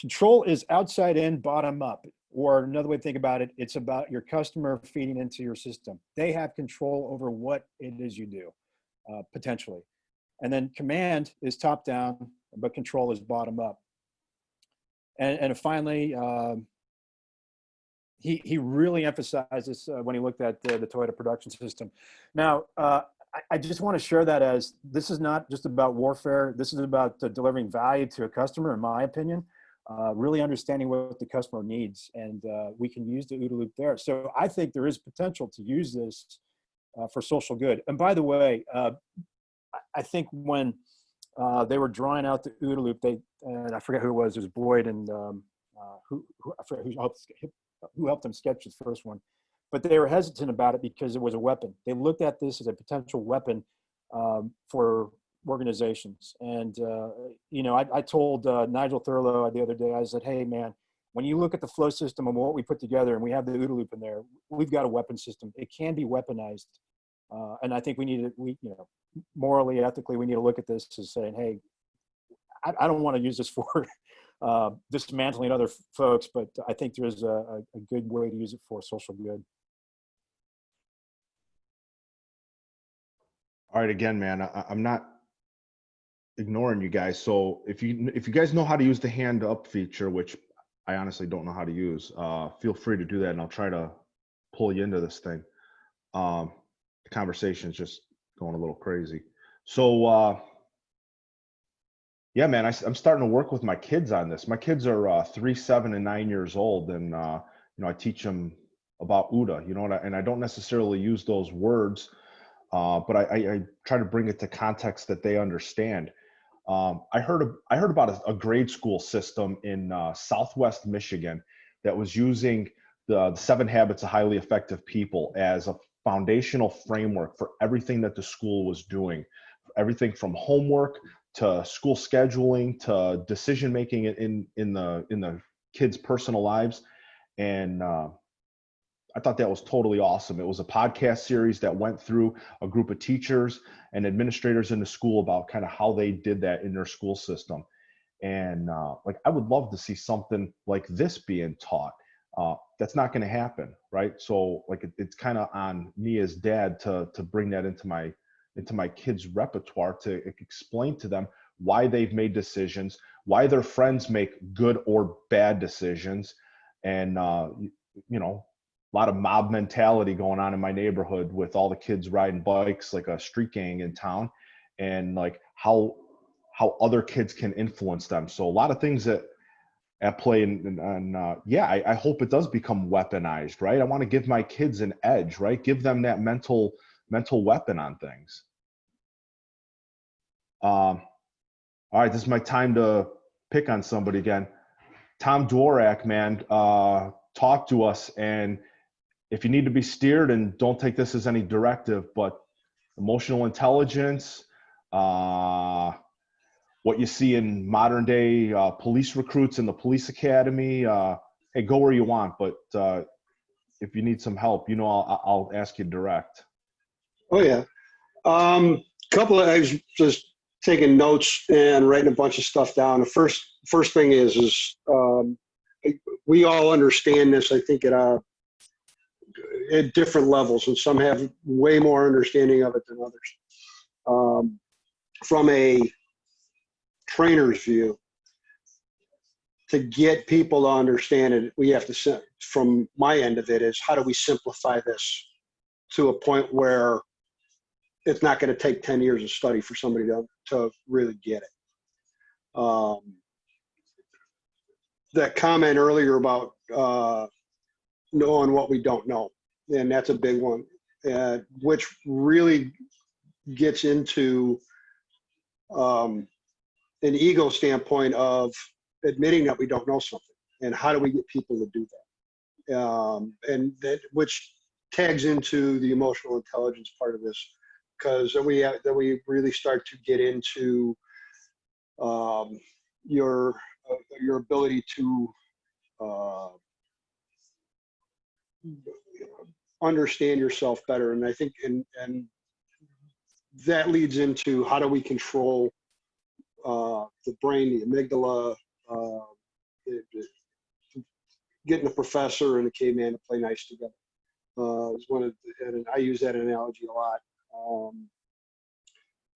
S2: control is outside in, bottom up. Or another way to think about it, it's about your customer feeding into your system. They have control over what it is you do, potentially. And then command is top down, but control is bottom up. And finally, he really emphasized this when he looked at the Toyota production system. Now, I just want to share that as this is not just about warfare. This is about delivering value to a customer, in my opinion. Really understanding what the customer needs, and we can use the OODA loop there. So I think there is potential to use this for social good. And by the way, I think when they were drawing out the OODA loop, and I forget who it was Boyd and I forget who helped them sketch the first one, but they were hesitant about it because it was a weapon. They looked at this as a potential weapon for organizations. And, I told Nigel Thurlow the other day, I said, hey man, when you look at the flow system and what we put together, and we have the OODA loop in there, we've got a weapon system. It can be weaponized. And I think morally, ethically, we need to look at this as saying, hey, I don't want to use this for dismantling other folks, but I think there is a good way to use it for social good.
S1: All right, again, man, I'm not ignoring you guys. So if you guys know how to use the hand up feature, which I honestly don't know how to use, feel free to do that, and I'll try to pull you into this thing. The conversation's just going a little crazy. So yeah, man, I'm starting to work with my kids on this. My kids are 3, 7, and 9 years old, and I teach them about OODA, and I don't necessarily use those words, but I try to bring it to context that they understand. I heard about a grade school system in Southwest Michigan that was using the 7 Habits of Highly Effective People as a foundational framework for everything that the school was doing, everything from homework to school scheduling to decision making in the kids' personal lives. And I thought that was totally awesome. It was a podcast series that went through a group of teachers and administrators in the school about kind of how they did that in their school system. And I would love to see something like this being taught. That's not going to happen, right? So it's kind of on me as dad to bring that into my kids' repertoire, to explain to them why they've made decisions, why their friends make good or bad decisions, and a lot of mob mentality going on in my neighborhood with all the kids riding bikes like a street gang in town, and how other kids can influence them. So a lot of things that at play, and I hope it does become weaponized, right? I want to give my kids an edge, right? Give them that mental weapon on things. All right, this is my time to pick on somebody again. Tom Dworak, man, talk to us, and if you need to be steered, and don't take this as any directive, but emotional intelligence, what you see in modern day police recruits in the police academy, hey, go where you want, but if you need some help, I'll ask you direct.
S14: Oh yeah. I was just taking notes and writing a bunch of stuff down. The first thing is we all understand this, I think, at different levels, and some have way more understanding of it than others. From a trainer's view, to get people to understand it, we have to, from my end of it, is how do we simplify this to a point where it's not going to take 10 years of study for somebody to really get it. that comment earlier about knowing what we don't know, and that's a big one, which really gets into an ego standpoint of admitting that we don't know something, and how do we get people to do that, and that which tags into the emotional intelligence part of this, because then we really start to get into your ability to understand yourself better. And I think and that leads into how do we control the brain, the amygdala, getting a professor and a caveman to play nice together. Is one of and I use that analogy a lot.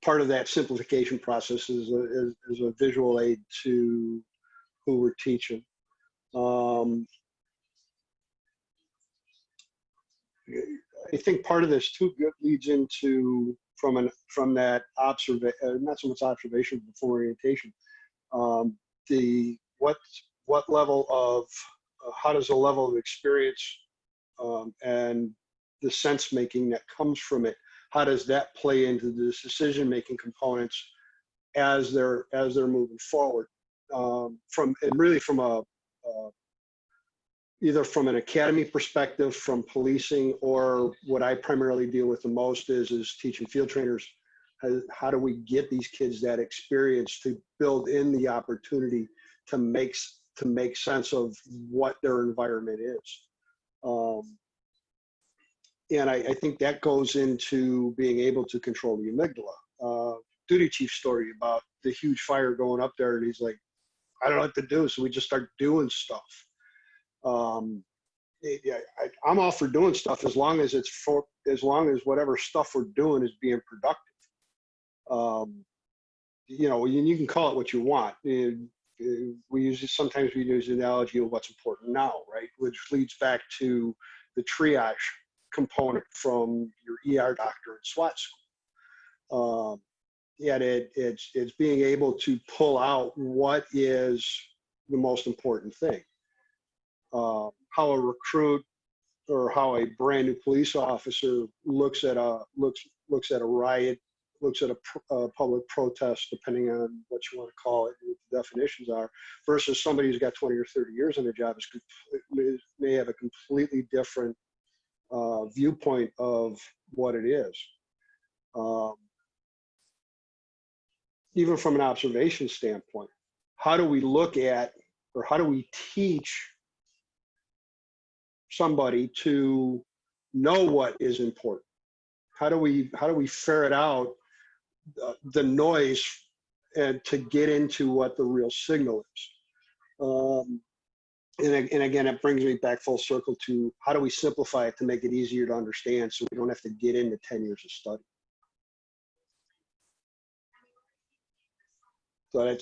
S14: Part of that simplification process is a visual aid to who we're teaching. I think part of this too leads into from that observation, not so much observation, but orientation. What level of how does the level of experience and the sense making that comes from it, how does that play into the decision making components as they're moving forward, from either from an academy perspective, from policing, or what I primarily deal with the most is teaching field trainers. How do we get these kids that experience to build in the opportunity to make sense of what their environment is? And I think that goes into being able to control the amygdala. Duty chief story about the huge fire going up there, and he's like, I don't know what to do, so we just start doing stuff. I'm all for doing stuff as long as whatever stuff we're doing is being productive. You can call it what you want. Sometimes we use the analogy of what's important now, right? Which leads back to the triage component from your ER doctor in SWAT school. It's being able to pull out what is the most important thing. How a recruit or how a brand new police officer looks at a riot, looks at a public protest, depending on what you want to call it, what the definitions are, versus somebody who's got 20 or 30 years on their job may have a completely different viewpoint of what it is. Even from an observation standpoint, how do we look at, or how do we teach somebody to know what is important? How do we ferret out the noise and to get into what the real signal is? And again, it brings me back full circle to how do we simplify it to make it easier to understand, so we don't have to get into 10 years of study. So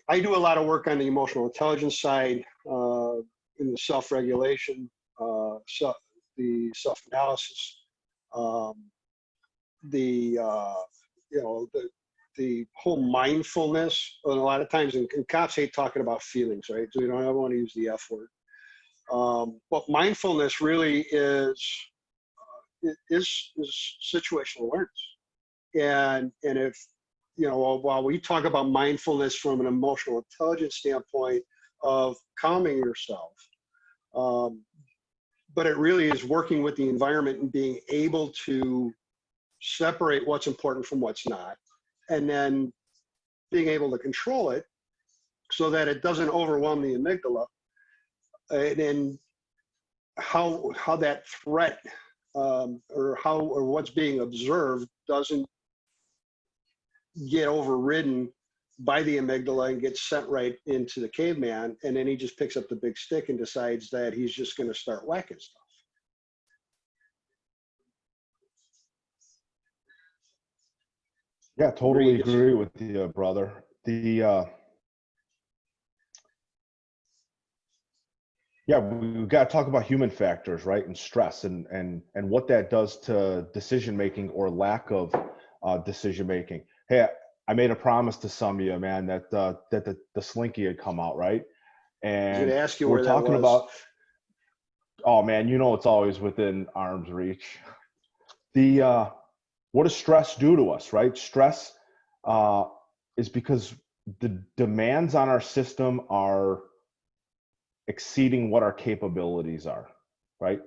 S14: I do a lot of work on the emotional intelligence side, in the self-regulation, the self-analysis, the whole mindfulness. And a lot of times, and cops hate talking about feelings, right? So you don't ever want to use the F word. But mindfulness really is situational awareness. And if, while we talk about mindfulness from an emotional intelligence standpoint of calming yourself, but it really is working with the environment and being able to separate what's important from what's not, and then being able to control it so that it doesn't overwhelm the amygdala, and then how that threat or what's being observed doesn't get overridden by the amygdala and gets sent right into the caveman, and then he just picks up the big stick and decides that he's just going to start whacking stuff.
S1: Yeah, totally agree with you, brother. We've got to talk about human factors, right? And stress and what that does to decision making or lack of decision making. Hey, I made a promise to some of you, man, that the Slinky had come out, right?
S14: I was
S1: And
S14: going to ask you
S1: we're
S14: where that
S1: talking
S14: was.
S1: about, oh man, you know it's always within arm's reach. The what does stress do to us, right? Stress is because the demands on our system are exceeding what our capabilities are, right?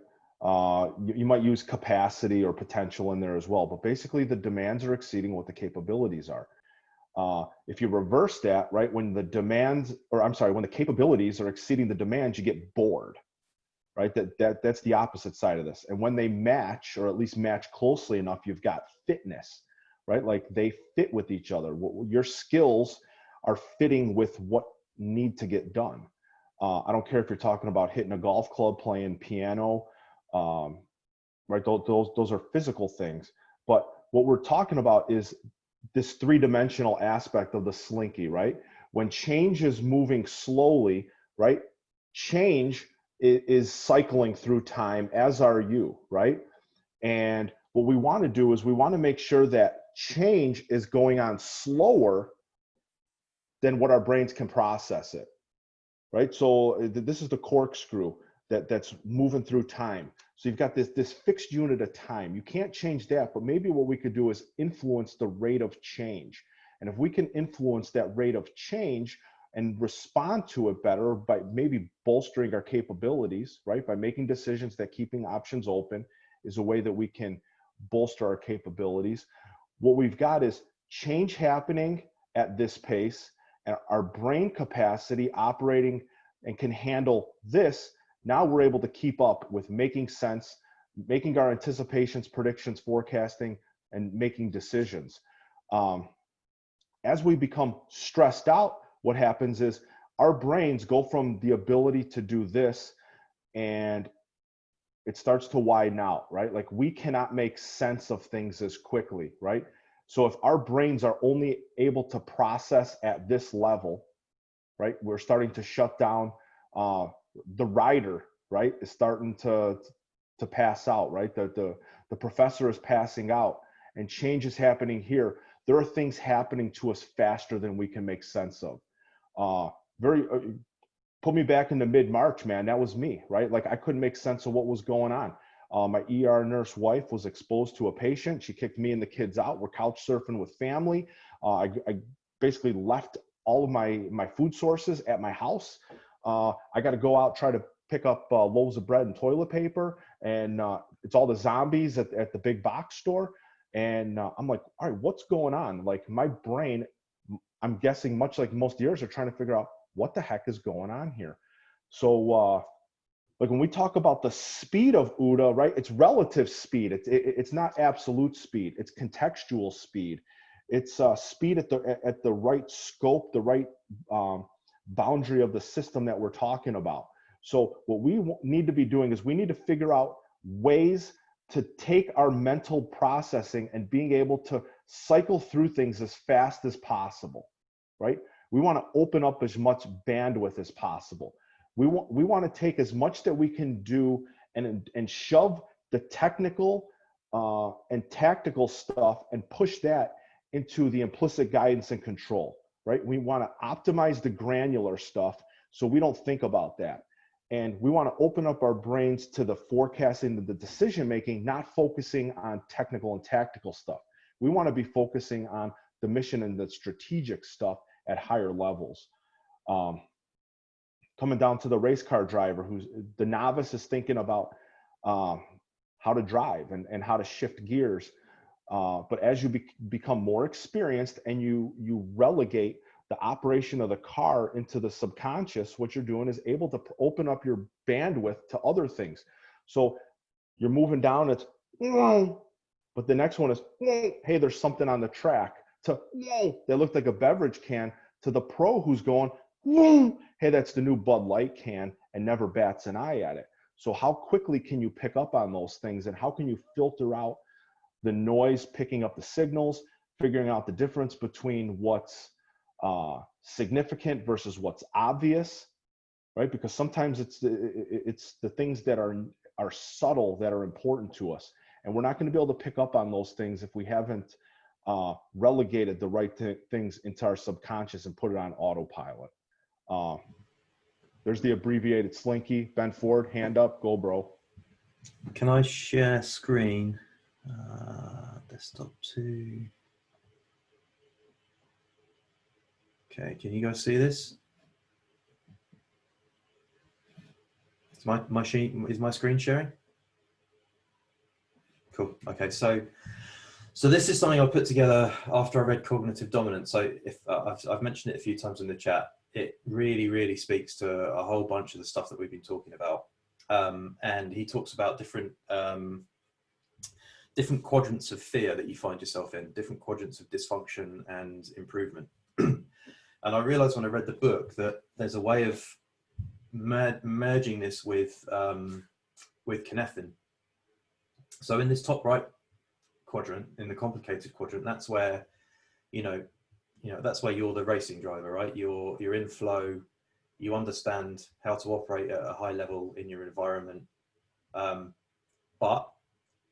S1: You might use capacity or potential in there as well, but basically the demands are exceeding what the capabilities are. If you reverse that, right, when the demands, or I'm sorry, when the capabilities are exceeding the demands, you get bored, right? That's the opposite side of this. And when they match, or at least match closely enough, you've got fitness, right? Like they fit with each other. Your skills are fitting with what need to get done. I don't care if you're talking about hitting a golf club, playing piano, right? Those are physical things. But what we're talking about is this three-dimensional aspect of the Slinky, right? When change is moving slowly, right? Change is cycling through time, as are you, right? And what we want to do is we want to make sure that change is going on slower than what our brains can process it, right? So this is the corkscrew that's moving through time. So you've got this fixed unit of time. You can't change that, but maybe what we could do is influence the rate of change. And if we can influence that rate of change and respond to it better by maybe bolstering our capabilities, right? By making decisions that keeping options open is a way that we can bolster our capabilities. What we've got is change happening at this pace, and our brain capacity operating and can handle this. Now we're able to keep up with making sense, making our anticipations, predictions, forecasting, and making decisions. As we become stressed out, what happens is our brains go from the ability to do this, and it starts to widen out, right? Like we cannot make sense of things as quickly, right? So if our brains are only able to process at this level, right, we're starting to shut down. The rider, right, is starting to pass out, right? The professor is passing out, and change is happening here. There are things happening to us faster than we can make sense of. Put me back into mid-March, man. That was me, right? Like I couldn't make sense of what was going on. My ER nurse wife was exposed to a patient. She kicked me and the kids out. We're couch surfing with family. I basically left all of my food sources at my house. I got to go out, try to pick up loaves of bread and toilet paper. And it's all the zombies at the big box store. And I'm like, all right, what's going on? Like my brain, I'm guessing much like most of yours, are trying to figure out what the heck is going on here. So like when we talk about the speed of OODA, right, it's relative speed. It's not absolute speed. It's contextual speed. It's speed at the right scope, the right boundary of the system that we're talking about. So what we need to be doing is we need to figure out ways to take our mental processing and being able to cycle through things as fast as possible, right? We want to open up as much bandwidth as possible. We want to take as much that we can do and shove the technical and tactical stuff and push that into the implicit guidance and control, right? We want to optimize the granular stuff so we don't think about that. And we want to open up our brains to the forecasting, the decision making, not focusing on technical and tactical stuff. We want to be focusing on the mission and the strategic stuff at higher levels. Coming down to the race car driver, who's the novice is thinking about how to drive and how to shift gears. But as you become more experienced and you relegate the operation of the car into the subconscious, what you're doing is able to open up your bandwidth to other things. So you're moving down, it's, but the next one is, hey, there's something on the track, to, that looked like a beverage can, to the pro who's going, hey, that's the new Bud Light can, and never bats an eye at it. So how quickly can you pick up on those things, and how can you filter out the noise, picking up the signals, figuring out the difference between what's significant versus what's obvious, right? Because sometimes it's the things that are subtle that are important to us, and we're not going to be able to pick up on those things if we haven't relegated the right things into our subconscious and put it on autopilot. There's the abbreviated Slinky. Ben Ford, hand up, go bro.
S7: Can I share screen? Desktop 2. Okay, can you guys see this? Is my screen sharing? Cool. Okay, so this is something I put together after I read Cognitive Dominance. So if I've mentioned it a few times in the chat, it really speaks to a whole bunch of the stuff that we've been talking about. And he talks about different quadrants of fear that you find yourself in, different quadrants of dysfunction and improvement. And I realized when I read the book that there's a way of merging this with Cynefin. So in this top right quadrant, in the complicated quadrant, that's where, that's where you're the racing driver, right? You're in flow, you understand how to operate at a high level in your environment. But,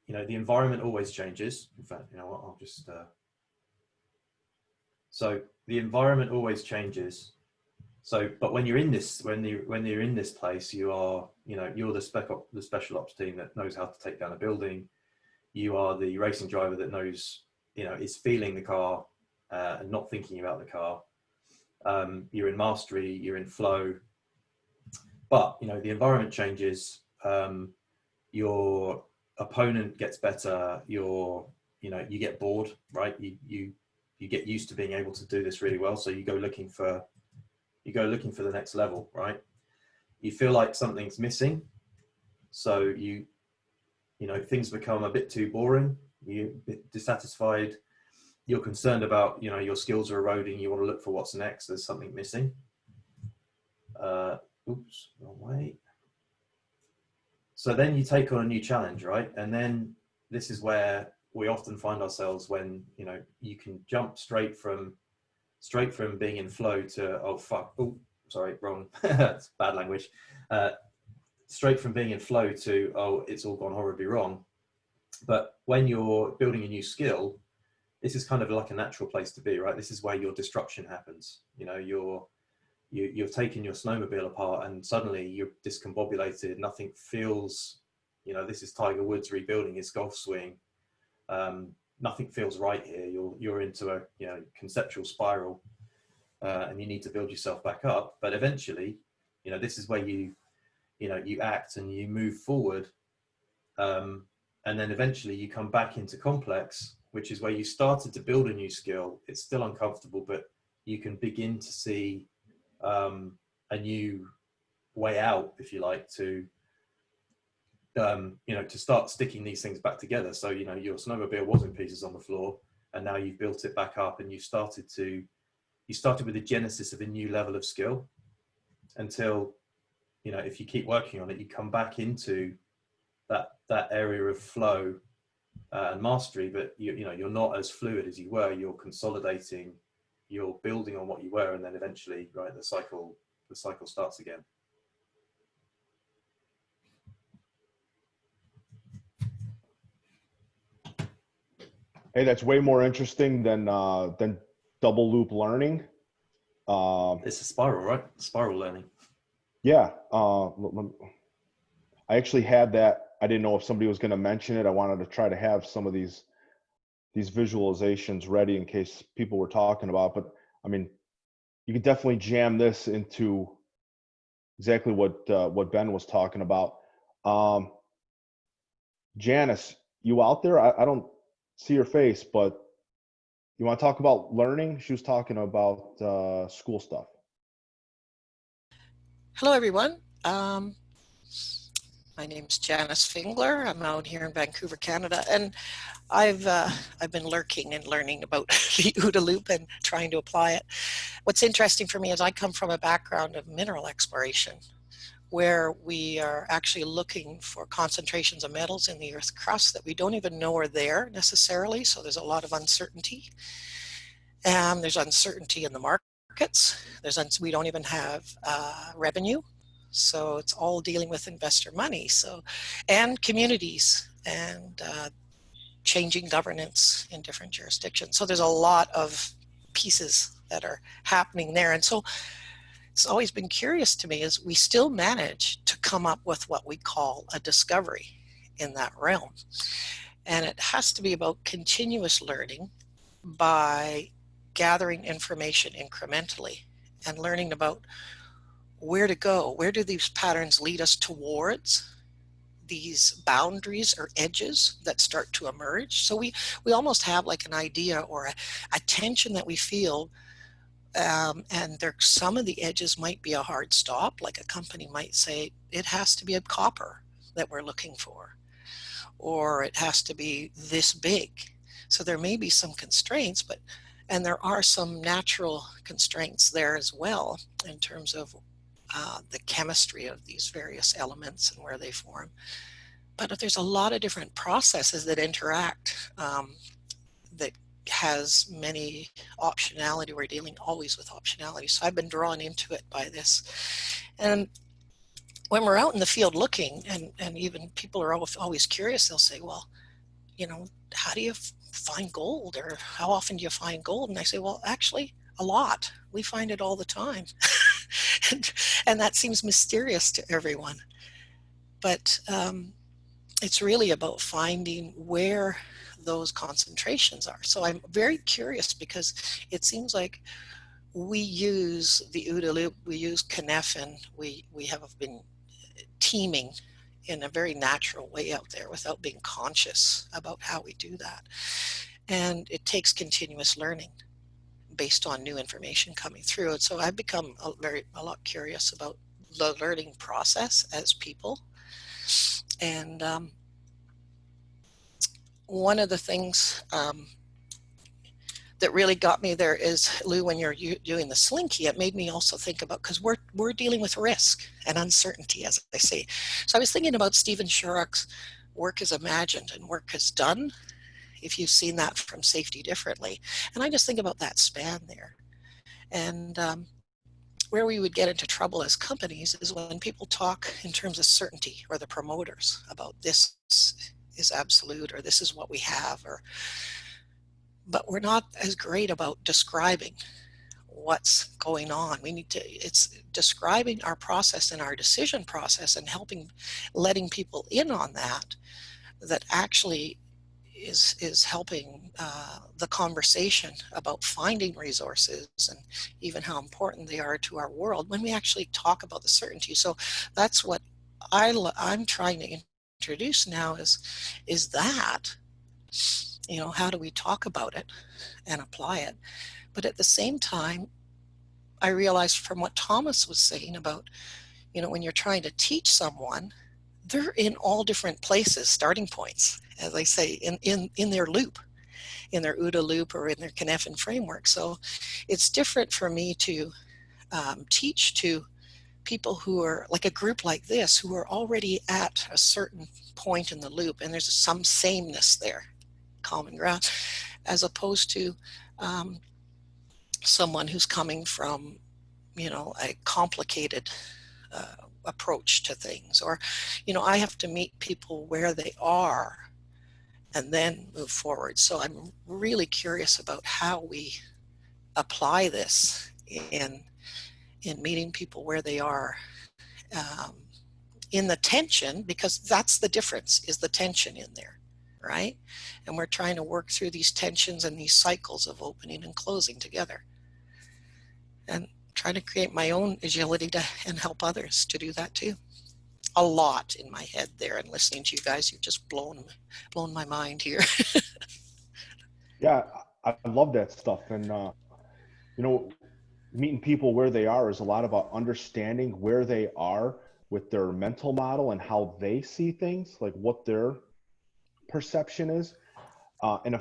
S7: the environment always changes. In fact, you know what, I'll just, so the environment always changes. So, but when you're in this, when you're in this place, you are, you're the special ops team that knows how to take down a building. You are the racing driver that knows, is feeling the car and not thinking about the car. You're in mastery, you're in flow. But, the environment changes. Your opponent gets better. You get bored, right? You get used to being able to do this really well. So you go looking for the next level, right? You feel like something's missing. So things become a bit too boring. You're a bit dissatisfied. You're concerned about, your skills are eroding. You want to look for what's next. There's something missing. Oops, wrong way. So then you take on a new challenge, right? And then this is where we often find ourselves when, you can jump straight from being in flow to, oh, fuck. Oh, sorry, wrong. That's bad language. Straight from being in flow to, oh, it's all gone horribly wrong. But when you're building a new skill, this is kind of like a natural place to be, right? This is where your destruction happens. You've taken your snowmobile apart and suddenly you're discombobulated. Nothing feels, this is Tiger Woods rebuilding his golf swing. Nothing feels right here. You're into a conceptual spiral, and you need to build yourself back up. But eventually, this is where you act and you move forward, and then eventually you come back into complex, which is where you started to build a new skill. It's still uncomfortable, but you can begin to see a new way out, if you like, to start sticking these things back together. So, your snowmobile was in pieces on the floor and now you've built it back up and you started with the genesis of a new level of skill until, if you keep working on it, you come back into that area of flow and mastery, but you're not as fluid as you were. You're consolidating, you're building on what you were, and then eventually, right, the cycle starts again.
S1: Hey, that's way more interesting than double loop learning.
S7: It's a spiral, right? Spiral learning.
S1: Yeah. I actually had that. I didn't know if somebody was going to mention it. I wanted to try to have some of these visualizations ready in case people were talking about. But I mean, you could definitely jam this into exactly what Ben was talking about. Janice, you out there? I don't see your face, but you want to talk about learning? She was talking about school stuff.
S15: Hello, everyone. My name is Janice Fingler. I'm out here in Vancouver, Canada, and I've been lurking and learning about the OODA loop and trying to apply it. What's interesting for me is I come from a background of mineral exploration, where we are actually looking for concentrations of metals in the Earth's crust that we don't even know are there necessarily. So there's a lot of uncertainty. There's uncertainty in the markets. We don't even have revenue. So it's all dealing with investor money. And communities. And changing governance in different jurisdictions. So there's a lot of pieces that are happening there. And so it's always been curious to me is we still manage to come up with what we call a discovery in that realm. And it has to be about continuous learning by gathering information incrementally and learning about where to go. Where do these patterns lead us towards these boundaries or edges that start to emerge? So we almost have like an idea or a tension that we feel, and there some of the edges might be a hard stop. Like a company might say it has to be a copper that we're looking for, or it has to be this big. So there may be some constraints, and there are some natural constraints there as well in terms of the chemistry of these various elements and where they form. But there's a lot of different processes that interact that has many optionality. We're dealing always with optionality. So I've been drawn into it by this. And when we're out in the field looking, and even people are always curious, they'll say, well, how do you find gold, or how often do you find gold? And I say, well, actually, a lot. We find it all the time. and that seems mysterious to everyone. But it's really about finding where those concentrations are. So I'm very curious because it seems like we use the OODA loop, we use Cynefin, we have been teaming in a very natural way out there without being conscious about how we do that. And it takes continuous learning based on new information coming through. And so I've become a lot curious about the learning process as people. And one of the things that really got me there is, Lou, when you're doing the slinky, it made me also think about, because we're dealing with risk and uncertainty, as I say. So I was thinking about Stephen Shurock's Work is Imagined and Work is Done, if you've seen that from Safety Differently. And I just think about that span there. And where we would get into trouble as companies is when people talk in terms of certainty, or the promoters about this is absolute, or this is what we have, but we're not as great about describing what's going on. It's describing our process and our decision process and letting people in on that actually is helping the conversation about finding resources and even how important they are to our world when we actually talk about the certainty. So that's what I'm trying to introduce now is that, how do we talk about it and apply it? But at the same time, I realized from what Thomas was saying about, when you're trying to teach someone, they're in all different places, starting points, as I say, in their loop, in their OODA loop or in their Cynefin framework. So it's different for me to teach to people who are like a group like this, who are already at a certain point in the loop, and there's some sameness there, common ground, as opposed to someone who's coming from, a complicated approach to things, or, I have to meet people where they are and then move forward. So I'm really curious about how we apply this in meeting people where they are, in the tension, because that's the difference, is the tension in there, right? And we're trying to work through these tensions and these cycles of opening and closing together, and trying to create my own agility and help others to do that too. A lot in my head there, and listening to you guys, you've just blown my mind here.
S1: Yeah, I love that stuff. And, meeting people where they are is a lot about understanding where they are with their mental model and how they see things, like what their perception is. And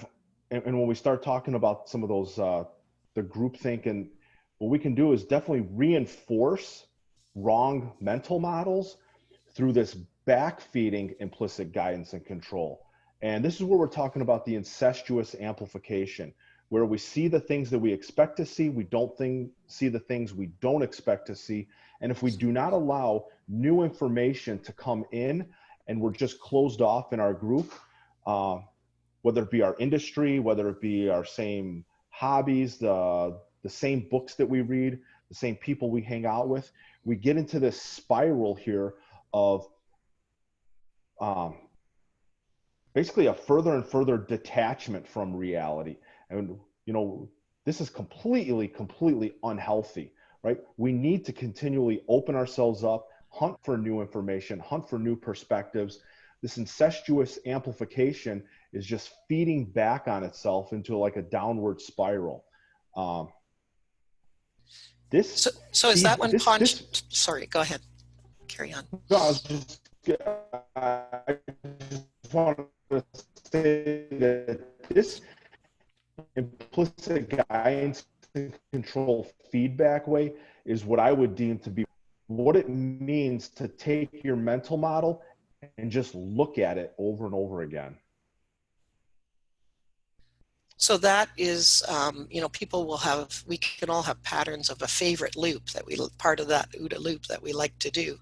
S1: when we start talking about some of those, the group thinking, what we can do is definitely reinforce wrong mental models through this back-feeding implicit guidance and control. And this is where we're talking about the incestuous amplification, where we see the things that we expect to see, we don't see the things we don't expect to see. And if we do not allow new information to come in, and we're just closed off in our group, whether it be our industry, whether it be our same hobbies, the same books that we read, the same people we hang out with. We get into this spiral here of basically a further and further detachment from reality. And, you know, this is completely unhealthy, right? We need to continually open ourselves up, hunt for new information, hunt for new perspectives. This incestuous amplification is just feeding back on itself into like a downward spiral.
S15: So is that when Ponch? Sorry, go ahead. Carry on.
S1: No, I just want to say that this implicit guidance and control feedback way is what I would deem to be what it means to take your mental model and just look at it over and over again.
S15: So that is, you know, we can all have patterns of a favorite loop part of that OODA loop that we like to do,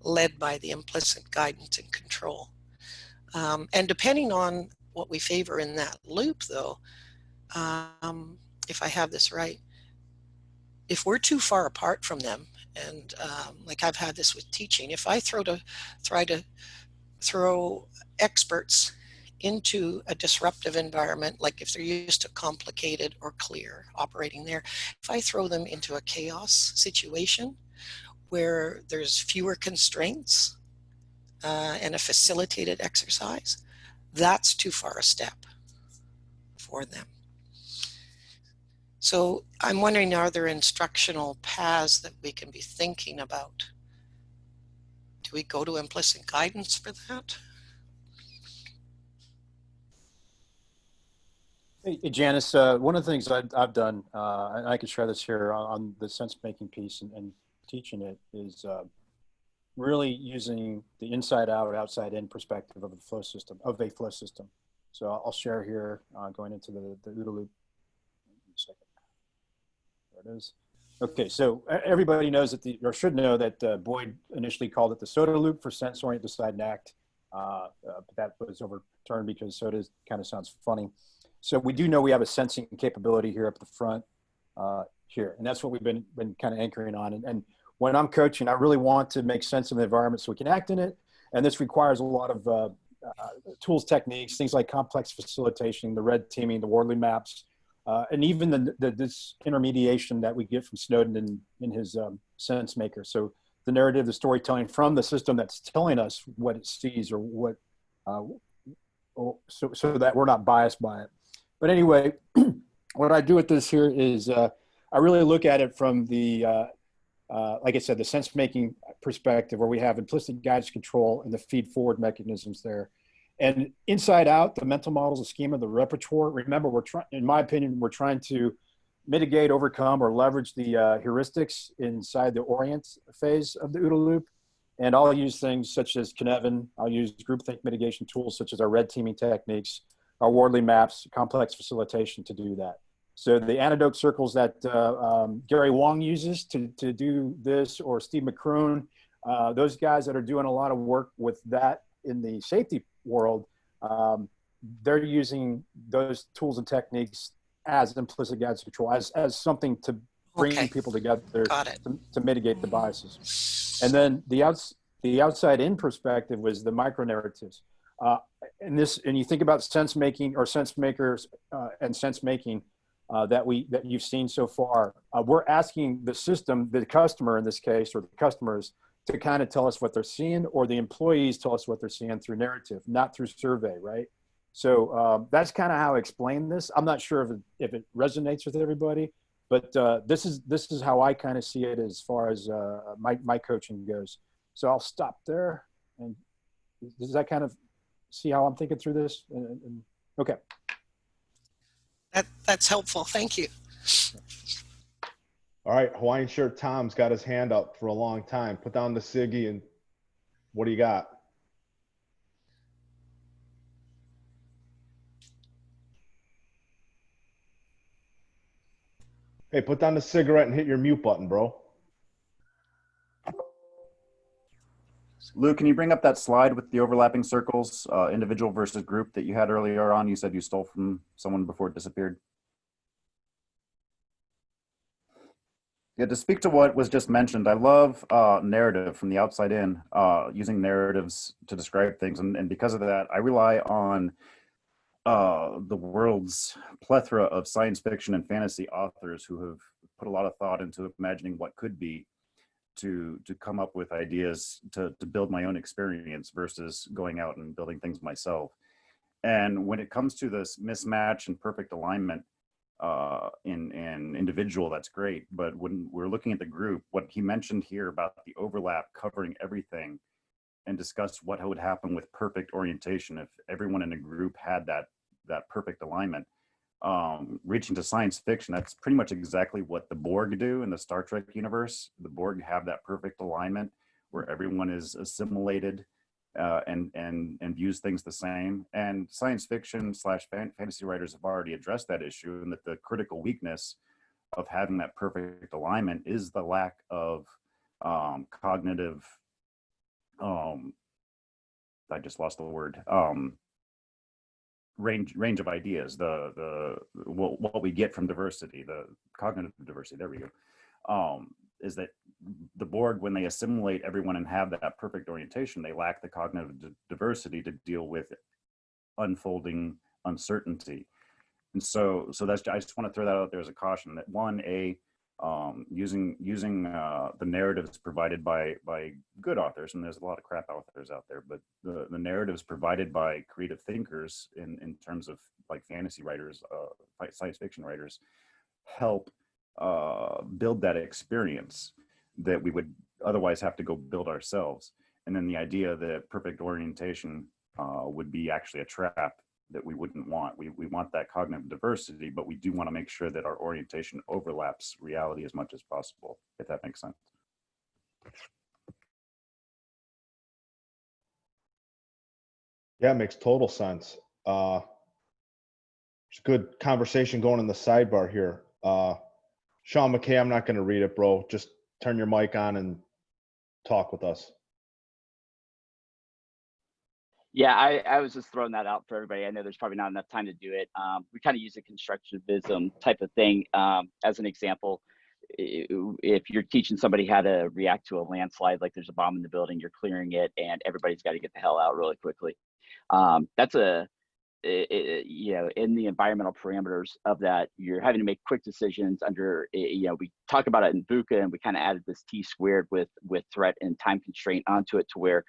S15: led by the implicit guidance and control. And depending on what we favor in that loop, though, if I have this right, if we're too far apart from them, and like I've had this with teaching, if I try to throw experts into a disruptive environment, like if they're used to complicated or clear operating there, if I throw them into a chaos situation where there's fewer constraints and a facilitated exercise, that's too far a step for them. So I'm wondering, are there instructional paths that we can be thinking about? Do we go to implicit guidance for that?
S2: Hey, Janice, one of the things I've done, and I could share this here on the sense-making piece and teaching it, is really using the inside-out, outside-in perspective of a flow system. So I'll share here, going into the OODA loop. There it is. Okay, so everybody knows or should know that Boyd initially called it the SODA loop for sense, orient, decide, and act. But that was overturned because SODA kind of sounds funny. So we do know we have a sensing capability here up the front here, and that's what we've been kind of anchoring on. And when I'm coaching, I really want to make sense of the environment so we can act in it. And this requires a lot of tools, techniques, things like complex facilitation, the red teaming, the Wardley maps, and even this intermediation that we get from Snowden in his sense maker. So the narrative, the storytelling from the system that's telling us what it sees or what, so that we're not biased by it. But anyway, what I do with this here is I really look at it from the, like I said, the sense-making perspective, where we have implicit guidance control and the feed-forward mechanisms there. And inside out, the mental models, the schema, the repertoire, remember, in my opinion, we're trying to mitigate, overcome, or leverage the heuristics inside the orient phase of the OODA loop. And I'll use things such as Kinevin. I'll use groupthink mitigation tools such as our red teaming techniques, our Wardley maps, complex facilitation to do that. So the antidote circles that Gary Wong uses to do this, or Steve McCrone, those guys that are doing a lot of work with that in the safety world, they're using those tools and techniques as implicit guidance control, as something to bring people together to mitigate the biases. And then the outside in perspective was the micro narratives. And you think about sense making or sense makers and sense making that you've seen so far. We're asking the system, the customer in this case, or the customers, to kind of tell us what they're seeing, or the employees tell us what they're seeing through narrative, not through survey, right? So that's kind of how I explain this. I'm not sure if it resonates with everybody, but this is how I kind of see it as far as my coaching goes. So I'll stop there. And does that kind of see how I'm thinking through this? Okay.
S15: That's helpful. Thank you.
S1: All right, Hawaiian shirt Tom's got his hand up for a long time. Put down the Siggy, and what do you got? Hey, put down the cigarette and hit your mute button, bro.
S6: Lou, can you bring up that slide with the overlapping circles, individual versus group that you had earlier on? You said you stole from someone before it disappeared. Yeah, to speak to what was just mentioned, I love narrative from the outside in, using narratives to describe things. And because of that, I rely on the world's plethora of science fiction and fantasy authors who have put a lot of thought into imagining what could be to come up with ideas to build my own experience versus going out and building things myself. And when it comes to this mismatch and perfect alignment, in an individual, that's great. But when we're looking at the group, what he mentioned here about the overlap covering everything and discuss what would happen with perfect orientation if everyone in a group had that perfect alignment. Reaching to science fiction, that's pretty much exactly what the Borg do in the Star Trek universe. The Borg have that perfect alignment where everyone is assimilated and views things the same. And science fiction / fantasy writers have already addressed that issue, and that the critical weakness of having that perfect alignment is the lack of cognitive, I just lost the word, range of ideas, what we get from diversity, the cognitive diversity, there we go, is that the Borg, when they assimilate everyone and have that perfect orientation, they lack the cognitive diversity to deal with unfolding uncertainty. And so that's, I just want to throw that out there as a caution that using the narratives provided by good authors, and there's a lot of crap authors out there, but the narratives provided by creative thinkers in terms of like fantasy writers, science fiction writers, help build that experience that we would otherwise have to go build ourselves. And then the idea that perfect orientation would be actually a trap that we wouldn't want. We want that cognitive diversity, but we do want to make sure that our orientation overlaps reality as much as possible, if that makes sense.
S1: Yeah, it makes total sense. There's a good conversation going in the sidebar here. Sean McKay, I'm not going to read it, bro. Just turn your mic on and talk with us.
S8: Yeah, I was just throwing that out for everybody. I know there's probably not enough time to do it. We kind of use a constructivism type of thing as an example. If you're teaching somebody how to react to a landslide, like there's a bomb in the building, you're clearing it, and everybody's got to get the hell out really quickly. That's in the environmental parameters of that, you're having to make quick decisions under, we talk about it in VUCA, and we kind of added this T² with threat and time constraint onto it to where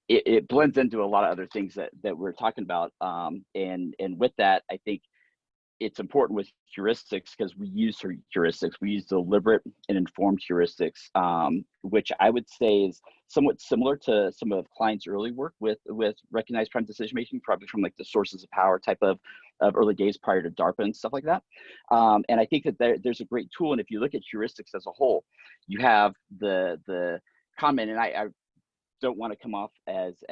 S8: it blends into a lot of other things that we're talking about. And with that, I think it's important with heuristics because we use heuristics. We use deliberate and informed heuristics, which I would say is somewhat similar to some of clients' early work with recognized prime decision making, probably from like the sources of power type of early days prior to DARPA and stuff like that. And I think that there's a great tool. And if you look at heuristics as a whole, you have the comment, and I don't want to come off as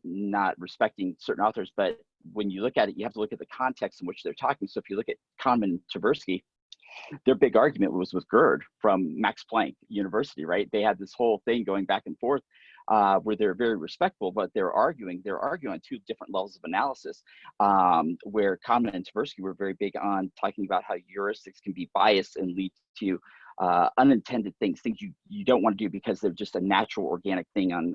S8: not respecting certain authors, but when you look at it, you have to look at the context in which they're talking. So if you look at Kahneman and Tversky, their big argument was with Gerd from Max Planck University, right? They had this whole thing going back and forth where they're very respectful, but they're arguing on two different levels of analysis, where Kahneman and Tversky were very big on talking about how heuristics can be biased and lead to unintended things you don't want to do because they're just a natural organic thing on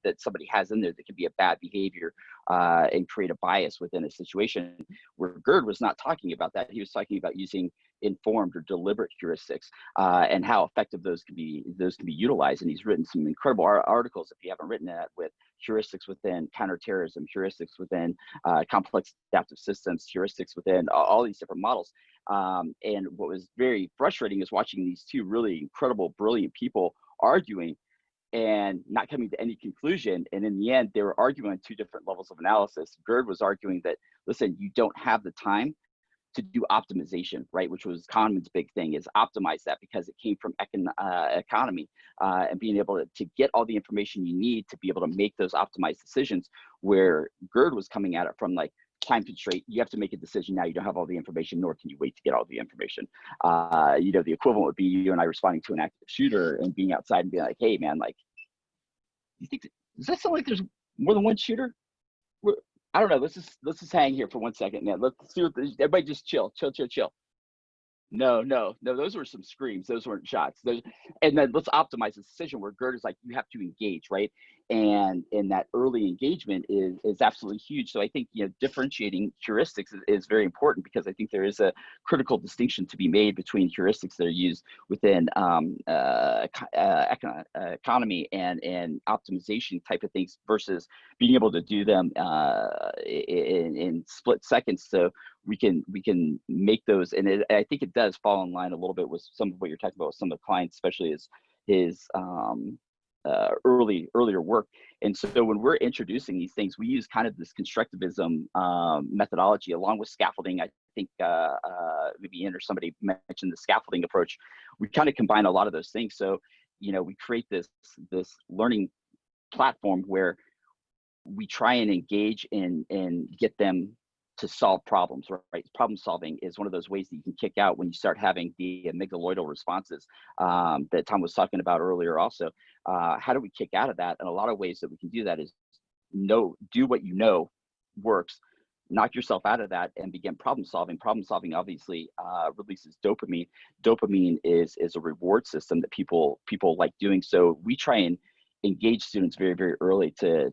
S8: that somebody has in there that can be a bad behavior and create a bias within a situation, where Gerd was not talking about that. He was talking about using informed or deliberate heuristics and how effective those can be utilized. And he's written some incredible articles, if you haven't written that, with heuristics within counterterrorism, heuristics within complex adaptive systems, heuristics within all these different models. And what was very frustrating is watching these two really incredible, brilliant people arguing and not coming to any conclusion. And in the end, they were arguing on two different levels of analysis. Gerd was arguing that, listen, you don't have the time to do optimization, right? Which was Kahneman's big thing, is optimize that, because it came from economy and being able to get all the information you need to be able to make those optimized decisions, where Gerd was coming at it from like, time constraint, you have to make a decision now, you don't have all the information, nor can you wait to get all the information. The equivalent would be you and I responding to an active shooter and being outside and being like, hey man, like, you think, does that sound like there's more than one shooter? I don't know. Let's just hang here for 1 second, man. Let's see what everybody just chill. No, those were some screams. Those weren't shots. And then let's optimize the decision where Gert is like, you have to engage, right? And that early engagement is absolutely huge. So I think, differentiating heuristics is very important, because I think there is a critical distinction to be made between heuristics that are used within economy and optimization type of things versus being able to do them in split seconds. So we can make those, and I think it does fall in line a little bit with some of what you're talking about with some of the clients, especially his earlier work. And so when we're introducing these things, we use kind of this constructivism methodology along with scaffolding. I think maybe Ian or somebody mentioned the scaffolding approach. We kind of combine a lot of those things. So we create this learning platform where we try and engage and get them to solve problems, right? Problem solving is one of those ways that you can kick out when you start having the amygdaloidal responses that Tom was talking about earlier also. How do we kick out of that? And a lot of ways that we can do that is do what you know works, knock yourself out of that and begin problem solving. Problem solving obviously releases dopamine. Dopamine is a reward system that people like doing. So we try and engage students very, very early to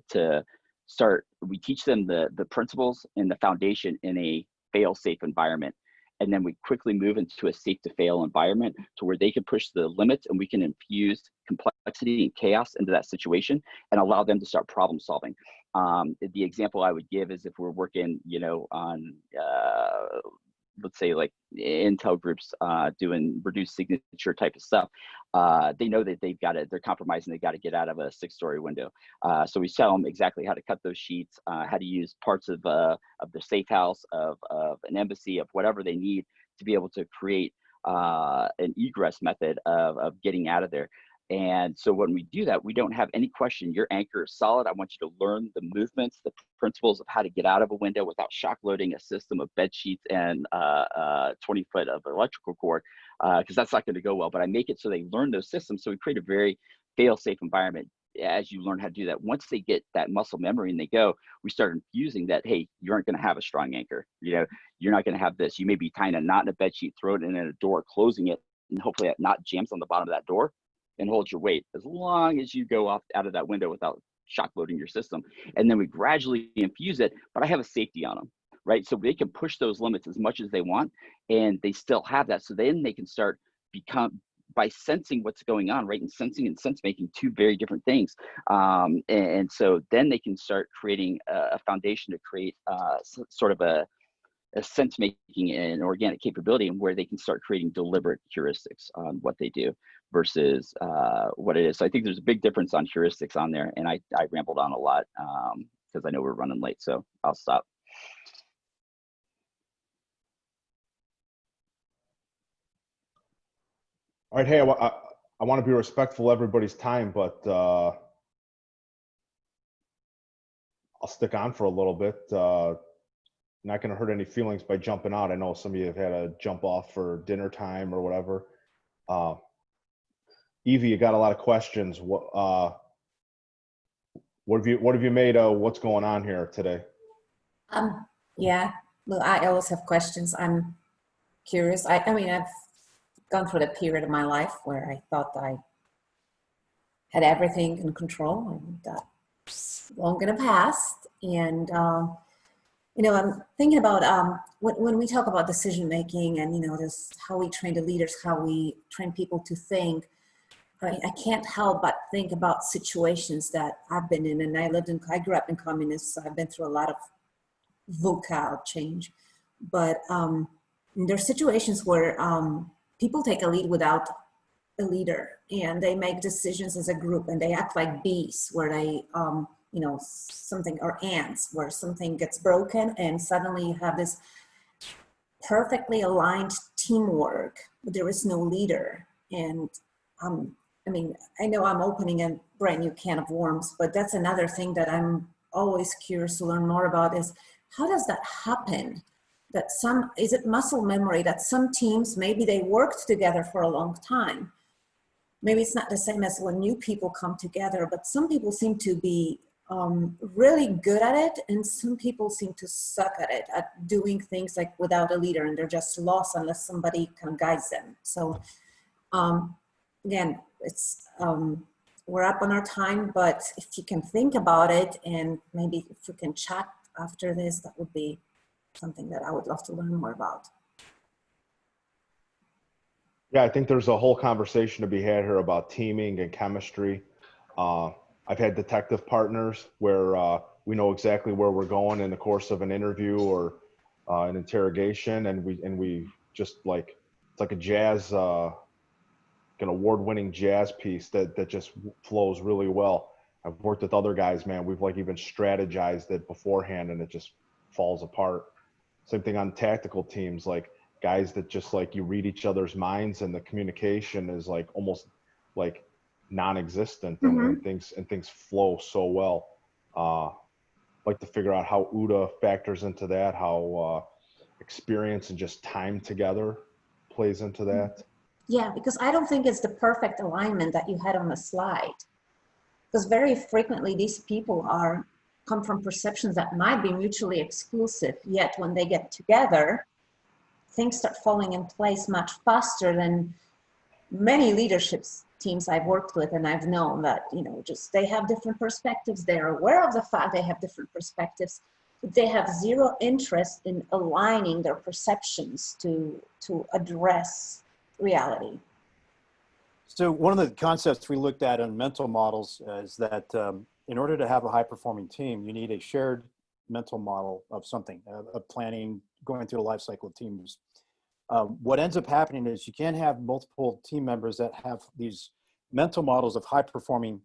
S8: start. We teach them the principles and the foundation in a fail-safe environment, and then we quickly move into a safe to fail environment to where they can push the limits and we can infuse complexity and chaos into that situation and allow them to start problem solving. The example I would give is if we're working on let's say like Intel groups doing reduced signature type of stuff, they know that they're compromising, they got to get out of a 6-story window. So we tell them exactly how to cut those sheets, how to use parts of the safe house, of an embassy, of whatever they need to be able to create an egress method of getting out of there. And so when we do that, we don't have any question. Your anchor is solid. I want you to learn the movements, the principles of how to get out of a window without shock loading a system of bed sheets and 20 foot of electrical cord, because that's not going to go well. But I make it so they learn those systems. So we create a very fail-safe environment as you learn how to do that. Once they get that muscle memory and we start infusing that, hey, you aren't going to have a strong anchor. You're not going to have this. You may be tying a knot in a bed sheet, throw it in a door, closing it, and hopefully that knot jams on the bottom of that door and hold your weight as long as you go out of that window without shock loading your system. And then we gradually infuse it, but I have a safety on them, right? So they can push those limits as much as they want, and they still have that. So then they can start by sensing what's going on, right? And sensing and sense making, two very different things. And so then they can start creating a foundation to create sort of a sense making and organic capability, and where they can start creating deliberate heuristics on what they do versus what it is. So I think there's a big difference on heuristics on there, and I rambled on a lot because I know we're running late, so I'll stop.
S1: All right, hey, I want to be respectful of everybody's time, but I'll stick on for a little bit. Not going to hurt any feelings by jumping out. I know some of you have had to jump off for dinner time or whatever. Evie, you got a lot of questions. What have you made of what's going on here today?
S16: Yeah, well, I always have questions. I'm curious. I mean, I've gone through the period of my life where I thought I had everything in control, and that's long gonna pass. And I'm thinking about when we talk about decision making and just how we train the leaders, how we train people to think. I can't help but think about situations that I've been in, and I grew up in communists, so I've been through a lot of vocal change. But there are situations where people take a lead without a leader, and they make decisions as a group, and they act like bees, where they, something, or ants, where something gets broken, and suddenly you have this perfectly aligned teamwork, but there is no leader. And I mean, I know I'm opening a brand new can of worms, but that's another thing that I'm always curious to learn more about is how does that happen? Is it muscle memory that some teams, maybe they worked together for a long time, maybe it's not the same as when new people come together, but some people seem to be really good at it, and some people seem to suck at it, at doing things like without a leader, and they're just lost unless somebody kind of guides them. So again, it's we're up on our time, but if you can think about it, and maybe if we can chat after this, that would be something that I would love to learn more about.
S1: Yeah, I think there's a whole conversation to be had here about teaming and chemistry. I've had detective partners where we know exactly where we're going in the course of an interview or an interrogation, and we just like, it's like a jazz, an award-winning jazz piece that just flows really well. I've worked with other guys, man. We've like even strategized it beforehand, and it just falls apart. Same thing on tactical teams, like guys that just like you read each other's minds, and the communication is like almost like non-existent, and things flow so well. Like to figure out how OODA factors into that, how experience and just time together plays into that.
S16: Yeah, because I don't think it's the perfect alignment that you had on the slide. Because very frequently these people come from perceptions that might be mutually exclusive, yet when they get together, things start falling in place much faster than many leadership teams I've worked with, and I've known that, you know, just they have different perspectives. They're aware of the fact they have different perspectives, but they have zero interest in aligning their perceptions to address reality.
S2: So one of the concepts we looked at in mental models is that in order to have a high-performing team, you need a shared mental model of something, of planning, going through the life cycle of teams. What ends up happening is you can't have multiple team members that have these mental models of high-performing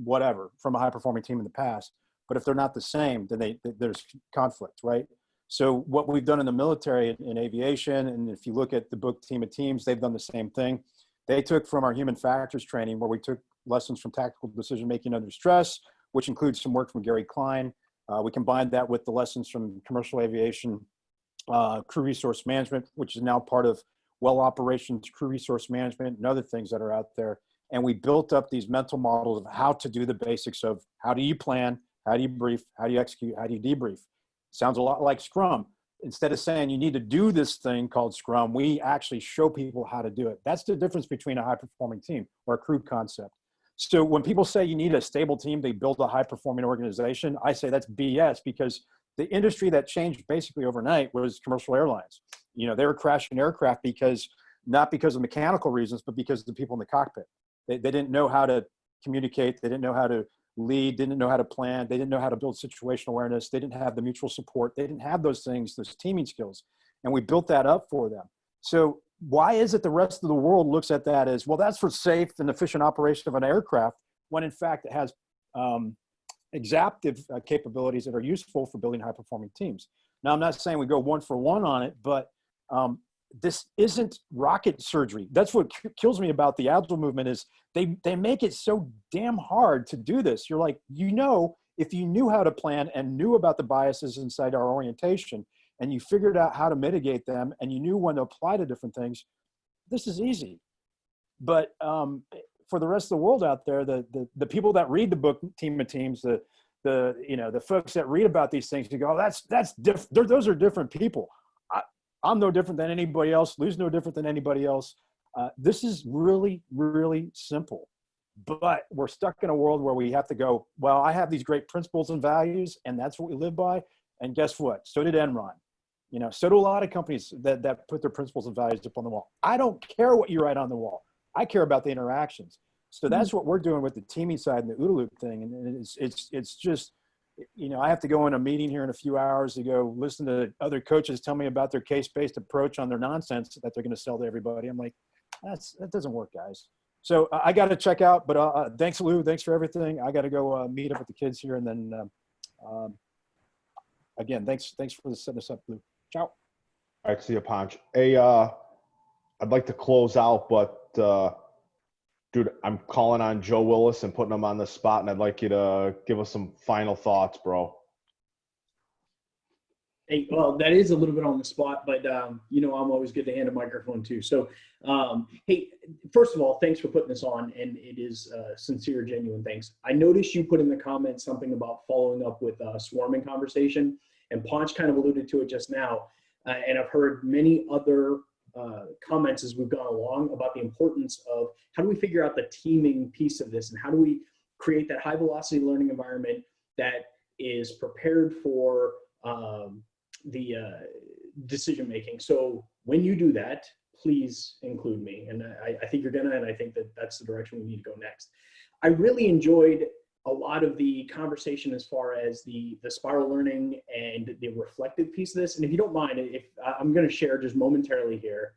S2: whatever from a high-performing team in the past, but if they're not the same, then there's conflict, right? So what we've done in the military, in aviation, and if you look at the book Team of Teams, they've done the same thing. They took from our human factors training, where we took lessons from tactical decision-making under stress, which includes some work from Gary Klein. We combined that with the lessons from commercial aviation, crew resource management, which is now part of well operations, crew resource management, and other things that are out there. And we built up these mental models of how to do the basics of how do you plan, how do you brief, how do you execute, how do you debrief. Sounds a lot like Scrum. Instead of saying you need to do this thing called Scrum, we actually show people how to do it. That's the difference between a high-performing team or a crew concept. So when people say you need a stable team, they build a high-performing organization, I say that's BS, because the industry that changed basically overnight was commercial airlines. You know, they were crashing aircraft not because of mechanical reasons, but because of the people in the cockpit. They didn't know how to communicate. They didn't know how to lead, didn't know how to plan. They didn't know how to build situational awareness. They didn't have the mutual support. They didn't have those things, those teaming skills. And we built that up for them. So why is it the rest of the world looks at that as, well, that's for safe and efficient operation of an aircraft, when in fact it has exaptive capabilities that are useful for building high-performing teams. Now, I'm not saying we go one for one on it, but this isn't rocket surgery. That's what kills me about the Agile movement is they make it so damn hard to do this. You're like, you know, if you knew how to plan and knew about the biases inside our orientation, and you figured out how to mitigate them, and you knew when to apply to different things, this is easy. But for the rest of the world out there, the people that read the book Team of Teams, the folks that read about these things, you go, oh, that's different. Those are different people. I'm no different than anybody else. Lou's no different than anybody else. This is really, really simple. But we're stuck in a world where we have to go, well, I have these great principles and values, and that's what we live by. And guess what? So did Enron. You know, so do a lot of companies that put their principles and values up on the wall. I don't care what you write on the wall. I care about the interactions. So that's what we're doing with the teaming side and the OODA loop thing. And it's just, you know, I have to go in a meeting here in a few hours to go listen to other coaches tell me about their case-based approach on their nonsense that they're going to sell to everybody. I'm like, that doesn't work, guys. So I got to check out, but thanks, Lou. Thanks for everything. I got to go meet up with the kids here. And then again, thanks for setting this up, Lou. Ciao.
S1: All right, see you, Ponch. Hey, I'd like to close out, but dude, I'm calling on Joe Willis and putting him on the spot, and I'd like you to give us some final thoughts, bro.
S5: Hey, well, that is a little bit on the spot, but you know, I'm always good to hand a microphone too. So, hey, first of all, thanks for putting this on, and it is sincere, genuine thanks. I noticed you put in the comments something about following up with a swarming conversation, and Ponch kind of alluded to it just now, and I've heard many other comments as we've gone along about the importance of how do we figure out the teaming piece of this, and how do we create that high velocity learning environment that is prepared for the decision making. So when you do that, please include me. And I think you're gonna, and I think that that's the direction we need to go next. I really enjoyed a lot of the conversation as far as the spiral learning and the reflective piece of this. And if you don't mind, if I'm gonna share just momentarily here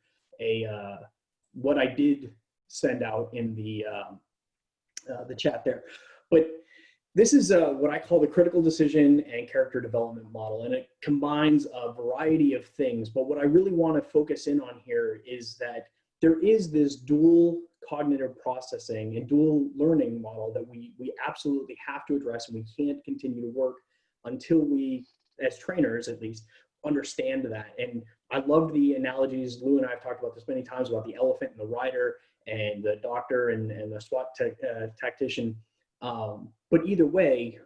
S5: what I did send out in the chat there. But this is what I call the critical decision and character development model, and it combines a variety of things. But what I really want to focus in on here is that there is this dual cognitive processing and dual learning model that we absolutely have to address, and we can't continue to work until we, as trainers at least, understand that. And I loved the analogies. Lou and I have talked about this many times about the elephant and the rider and the doctor and the SWAT tactician. But either way,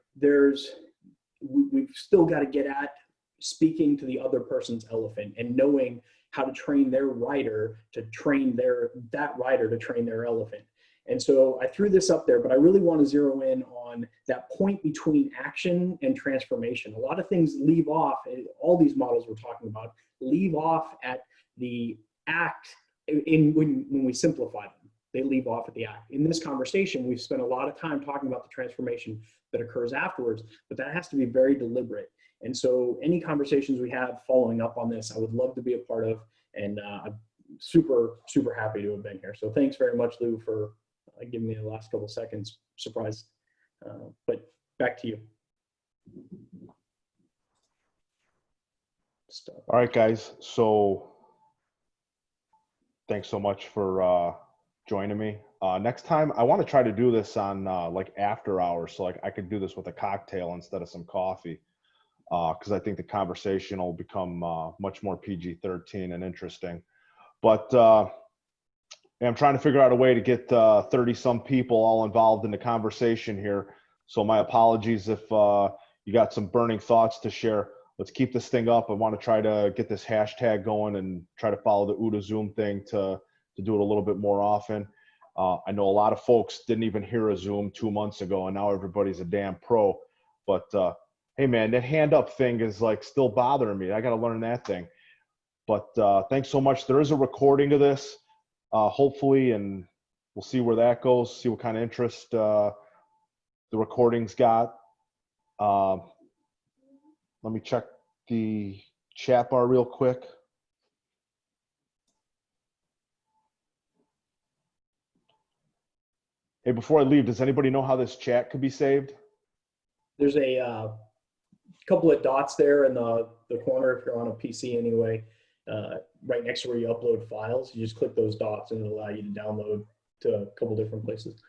S5: we've still got to get at speaking to the other person's elephant and knowing how to train their rider to train that rider to train their elephant. And so I threw this up there, but I really want to zero in on that point between action and transformation. A lot of things leave off, all these models we're talking about, leave off at the act when we simplify them. They leave off at the act. In this conversation, we've spent a lot of time talking about the transformation that occurs afterwards, but that has to be very deliberate. And so any conversations we have following up on this, I would love to be a part of, and I'm super, super happy to have been here. So thanks very much, Lou, for giving me the last couple seconds. Surprise. But back to you.
S1: All right, guys. So thanks so much for joining me. Next time, I want to try to do this on like after hours, so like I could do this with a cocktail instead of some coffee, because I think the conversation will become much more PG-13 and interesting. But I'm trying to figure out a way to get 30-some people all involved in the conversation here. So my apologies if you got some burning thoughts to share. Let's keep this thing up. I want to try to get this hashtag going and try to follow the OODA Zoom thing to do it a little bit more often. I know a lot of folks didn't even hear a Zoom 2 months ago, and now everybody's a damn pro. But hey, man, that hand up thing is like still bothering me. I got to learn that thing. But thanks so much. There is a recording of this, hopefully, and we'll see where that goes, see what kind of interest the recording's got. Let me check the chat bar real quick. Hey, before I leave, does anybody know how this chat could be saved?
S5: There's a couple of dots there in the corner if you're on a PC anyway, right next to where you upload files. You just click those dots and it'll allow you to download to a couple different places.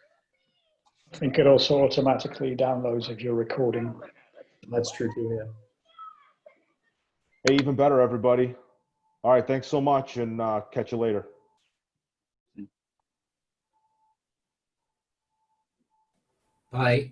S4: I think it also automatically downloads if you're recording.
S5: That's true too, yeah.
S1: Hey, even better, everybody. All right, thanks so much, and catch you later.
S10: Bye.